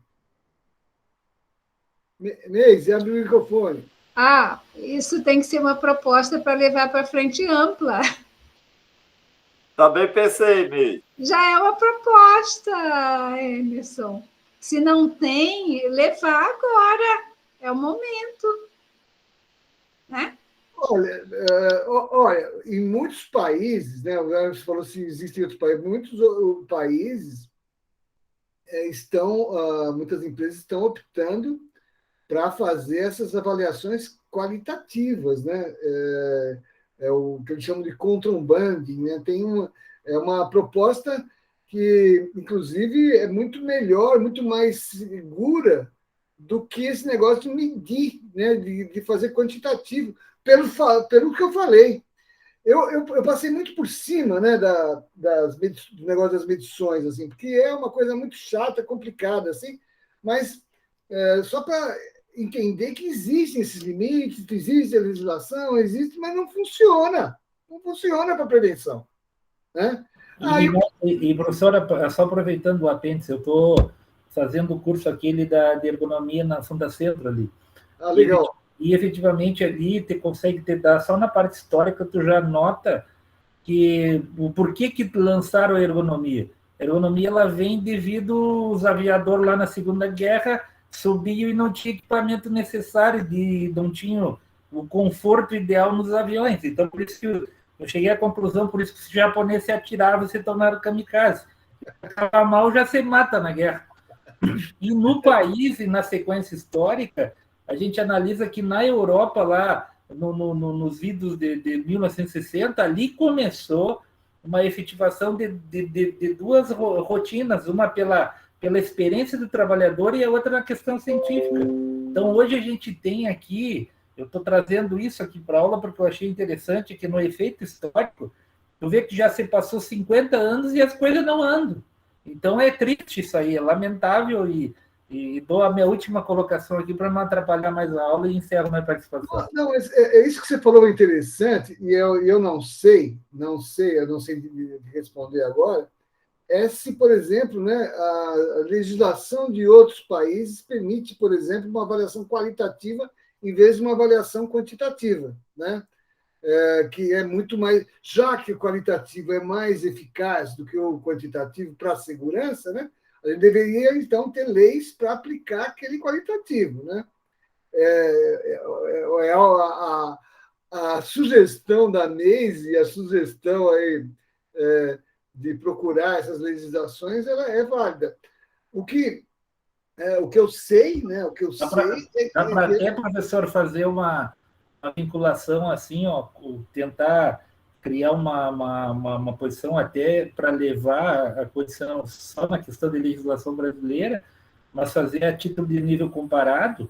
Neise, abre o microfone. Isso tem que ser uma proposta para levar para frente ampla. Também pensei, Neise. Já é uma proposta, Emerson. Se não tem, levar agora. É o momento. Né? Olha, em muitos países, né, você falou se existem outros países, muitos países muitas empresas estão optando para fazer essas avaliações qualitativas, né? O que eles chamam de control banding, né? Tem uma proposta que, inclusive, é muito melhor, muito mais segura do que esse negócio de medir, né? de fazer quantitativo, pelo que eu falei. Eu passei muito por cima, né, do negócio das medições, assim, porque é uma coisa muito chata, complicada, assim, mas só para entender que existem esses limites, que existe a legislação, existe, mas não funciona. Não funciona para prevenção. Né? E, professora, só aproveitando o apêndice, eu estou fazendo o curso aquele de ergonomia na Fundacentro ali. Ah, legal. E efetivamente ali te consegue te dar, só na parte histórica, tu já nota que o porquê que lançaram a ergonomia. A ergonomia ela vem devido os aviadores lá na Segunda Guerra subiam e não tinha equipamento necessário, não tinham o conforto ideal nos aviões. Então, por isso que eu cheguei à conclusão, por isso que os japoneses se atiravam e se tornaram kamikaze. Acabar mal, já se mata na guerra. E no país, e na sequência histórica, a gente analisa que na Europa, lá, nos idos de 1960, ali começou uma efetivação de duas rotinas, uma pela experiência do trabalhador e a outra na questão científica. Então, hoje a gente tem aqui, eu estou trazendo isso aqui para a aula porque eu achei interessante, que no efeito histórico, tu vê que já se passou 50 anos e as coisas não andam. Então, é triste isso aí, é lamentável e dou a minha última colocação aqui para não atrapalhar mais a aula e encerro minha participação. Não, é isso que você falou interessante, e eu não sei responder agora, é se, por exemplo, né, a legislação de outros países permite, por exemplo, uma avaliação qualitativa em vez de uma avaliação quantitativa, né? Que é muito mais, já que o qualitativo é mais eficaz do que o quantitativo para a segurança, né? A gente deveria, então, ter leis para aplicar aquele qualitativo, né? A sugestão da Neise, a sugestão aí, de procurar essas legislações, ela é válida. O que eu sei, né? O que eu sei dá para até, professor, fazer uma vinculação assim, ó, tentar criar uma posição até para levar a posição só na questão de legislação brasileira, mas fazer a título de nível comparado,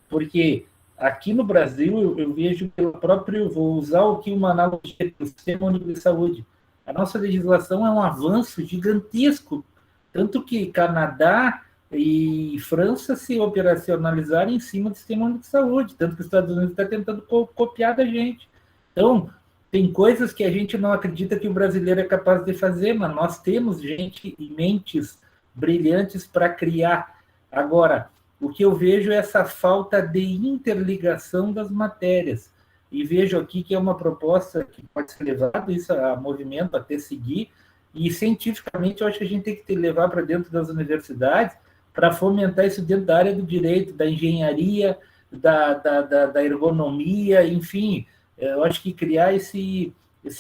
porque aqui no Brasil eu vejo pelo próprio, vou usar uma analogia do Sistema Único de Saúde. A nossa legislação é um avanço gigantesco, tanto que Canadá e França se operacionalizaram em cima do Sistema Único de Saúde, tanto que os Estados Unidos está tentando copiar da gente. Então, tem coisas que a gente não acredita que o brasileiro é capaz de fazer, mas nós temos gente e mentes brilhantes para criar. Agora, o que eu vejo é essa falta de interligação das matérias. E vejo aqui que é uma proposta que pode ser levada isso a movimento, até seguir, e cientificamente eu acho que a gente tem que levar para dentro das universidades para fomentar isso dentro da área do direito, da engenharia, da ergonomia, enfim, eu acho que criar esse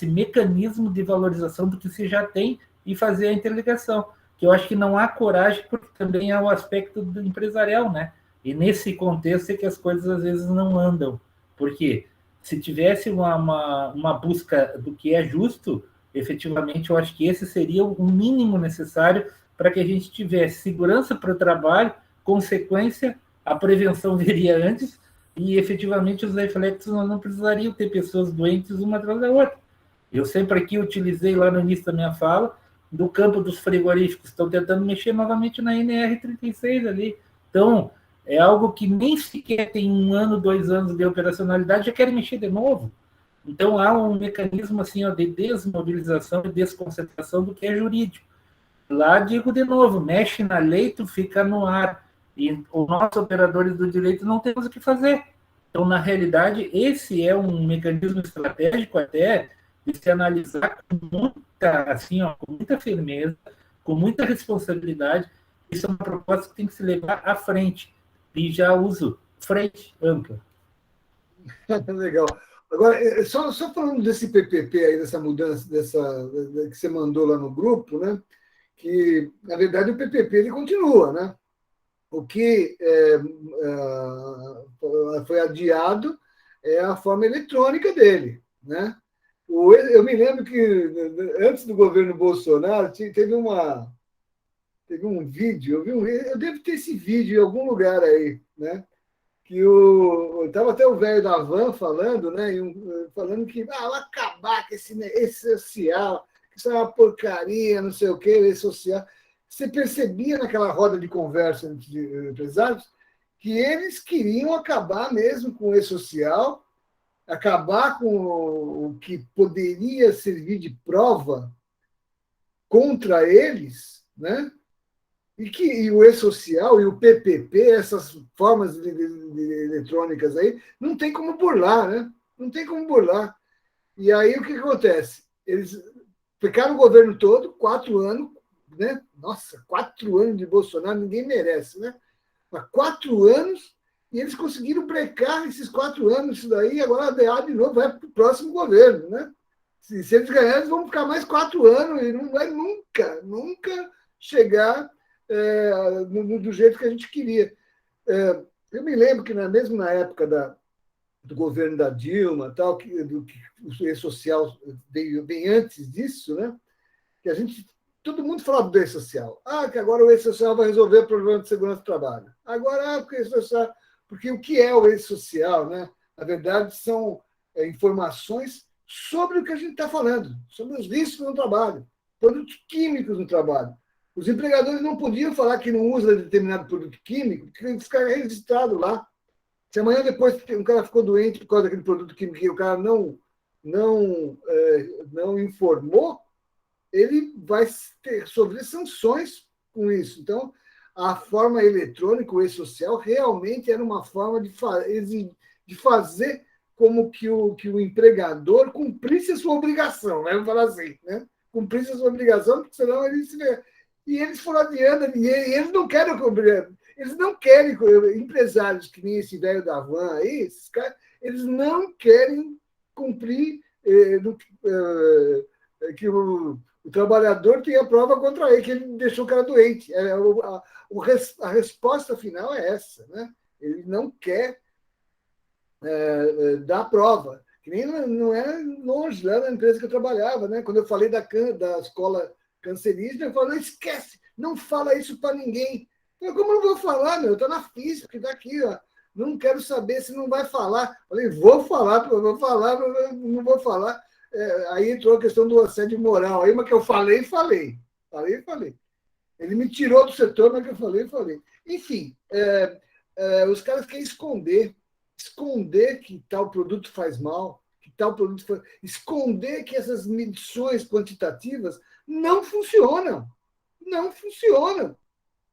mecanismo de valorização do que se já tem e fazer a interligação, que eu acho que não há coragem, porque também há o aspecto do empresarial, né? E nesse contexto é que as coisas às vezes não andam, porque se tivesse uma busca do que é justo, efetivamente eu acho que esse seria o mínimo necessário para que a gente tivesse segurança para o trabalho, consequência, a prevenção viria antes, e efetivamente os reflexos nós não precisariam ter pessoas doentes uma atrás da outra. Eu sempre aqui utilizei lá no início da minha fala, do campo dos frigoríficos, estão tentando mexer novamente na NR36 ali. Então, é algo que nem sequer tem 1 ano, 2 anos de operacionalidade, já querem mexer de novo. Então, há um mecanismo assim, ó, de desmobilização e desconcentração do que é jurídico. Lá, digo de novo, mexe na lei, tu fica no ar. E os nossos operadores do direito não temos o que fazer. Então, na realidade, esse é um mecanismo estratégico até de se analisar com muita, assim, ó, com muita firmeza, com muita responsabilidade. Isso é uma proposta que tem que se levar à frente. E já uso frente ampla. Legal. Agora, só falando desse PPP aí, dessa mudança, que você mandou lá no grupo, né? Que, na verdade, o PPP ele continua, né? O que foi adiado é a forma eletrônica dele, né? Eu me lembro que, antes do governo Bolsonaro, teve um vídeo, eu devo ter esse vídeo em algum lugar aí, né? Que estava até o velho da van falando, né? Falando que vai acabar com esse social, que isso é uma porcaria, não sei o quê, esse social. Você percebia naquela roda de conversa entre empresários que eles queriam acabar mesmo com o e-social, acabar com o que poderia servir de prova contra eles, né? E o e-social e o PPP, essas formas eletrônicas aí, não tem como burlar, né? Não tem como burlar. E aí o que acontece? Eles ficaram o governo todo, 4 anos, né? Nossa, 4 anos de Bolsonaro, ninguém merece, né? Mas 4 anos, e eles conseguiram brecar esses 4 anos, isso daí, agora a DA de novo vai para o próximo governo, né? Se eles ganharem, eles vão ficar mais 4 anos e não vai nunca, nunca chegar do jeito que a gente queria. Eu me lembro que mesmo na época do governo da Dilma, tal, que o E-Social veio bem antes disso, né? Que todo mundo falava do E-Social. Que agora o E-Social vai resolver o problema de segurança do trabalho. Agora, porque o que é o E-Social, né? Na verdade, são informações sobre o que a gente está falando, sobre os riscos no trabalho, produtos químicos no trabalho. Os empregadores não podiam falar que não usa determinado produto químico, porque fica registrado lá. Se amanhã depois um cara ficou doente por causa daquele produto químico e o cara não informou, ele vai sofrer sanções com isso. Então, a forma eletrônica, o e-social, realmente era uma forma de fazer como que o empregador cumprisse a sua obrigação, né? Vamos falar assim, né? Cumprisse a sua obrigação, porque senão ele se vê. E eles foram adiando, e eles não querem cumprir. Eles não querem, empresários que nem esse velho da van aí, esses caras, eles não querem cumprir que o trabalhador tenha prova contra ele, que ele deixou o cara doente. A resposta final é essa, né? Ele não quer dar prova. Que nem não é longe, lá na empresa que eu trabalhava, né? Quando eu falei da escola cancerígena, eu falei, não esquece, não fala isso para ninguém. Eu, como não vou falar, meu? Está na física, está aqui, ó. Não quero saber se não vai falar. Eu falei, vou falar, não vou falar. Aí entrou a questão do assédio moral, aí, mas que eu falei. Ele me tirou do setor, mas que eu falei. Enfim, os caras querem esconder que tal produto faz mal, esconder que essas medições quantitativas não funcionam. Não funcionam.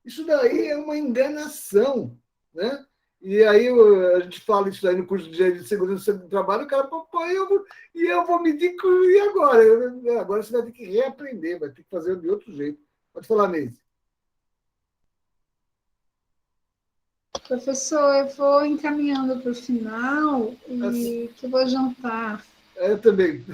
Isso daí é uma enganação, né? E aí a gente fala isso aí no curso de segurança do trabalho, o cara, eu vou medir, e agora? Agora você vai ter que reaprender, vai ter que fazer de outro jeito. Pode falar, Neise. Professor, eu vou encaminhando para o final e que eu vou jantar. Eu também.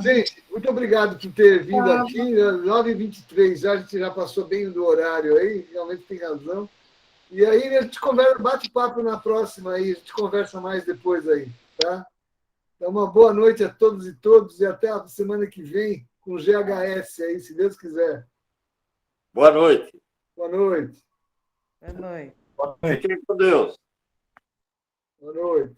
Gente, muito obrigado por ter vindo aqui. 9h23, a gente já passou bem do horário aí, realmente tem razão. E aí a gente bate papo na próxima aí, a gente conversa mais depois aí, tá? Então, uma boa noite a todos e todas e até a semana que vem com o GHS aí, se Deus quiser. Boa noite. Boa noite. Boa noite. Fiquem com Deus. Boa noite.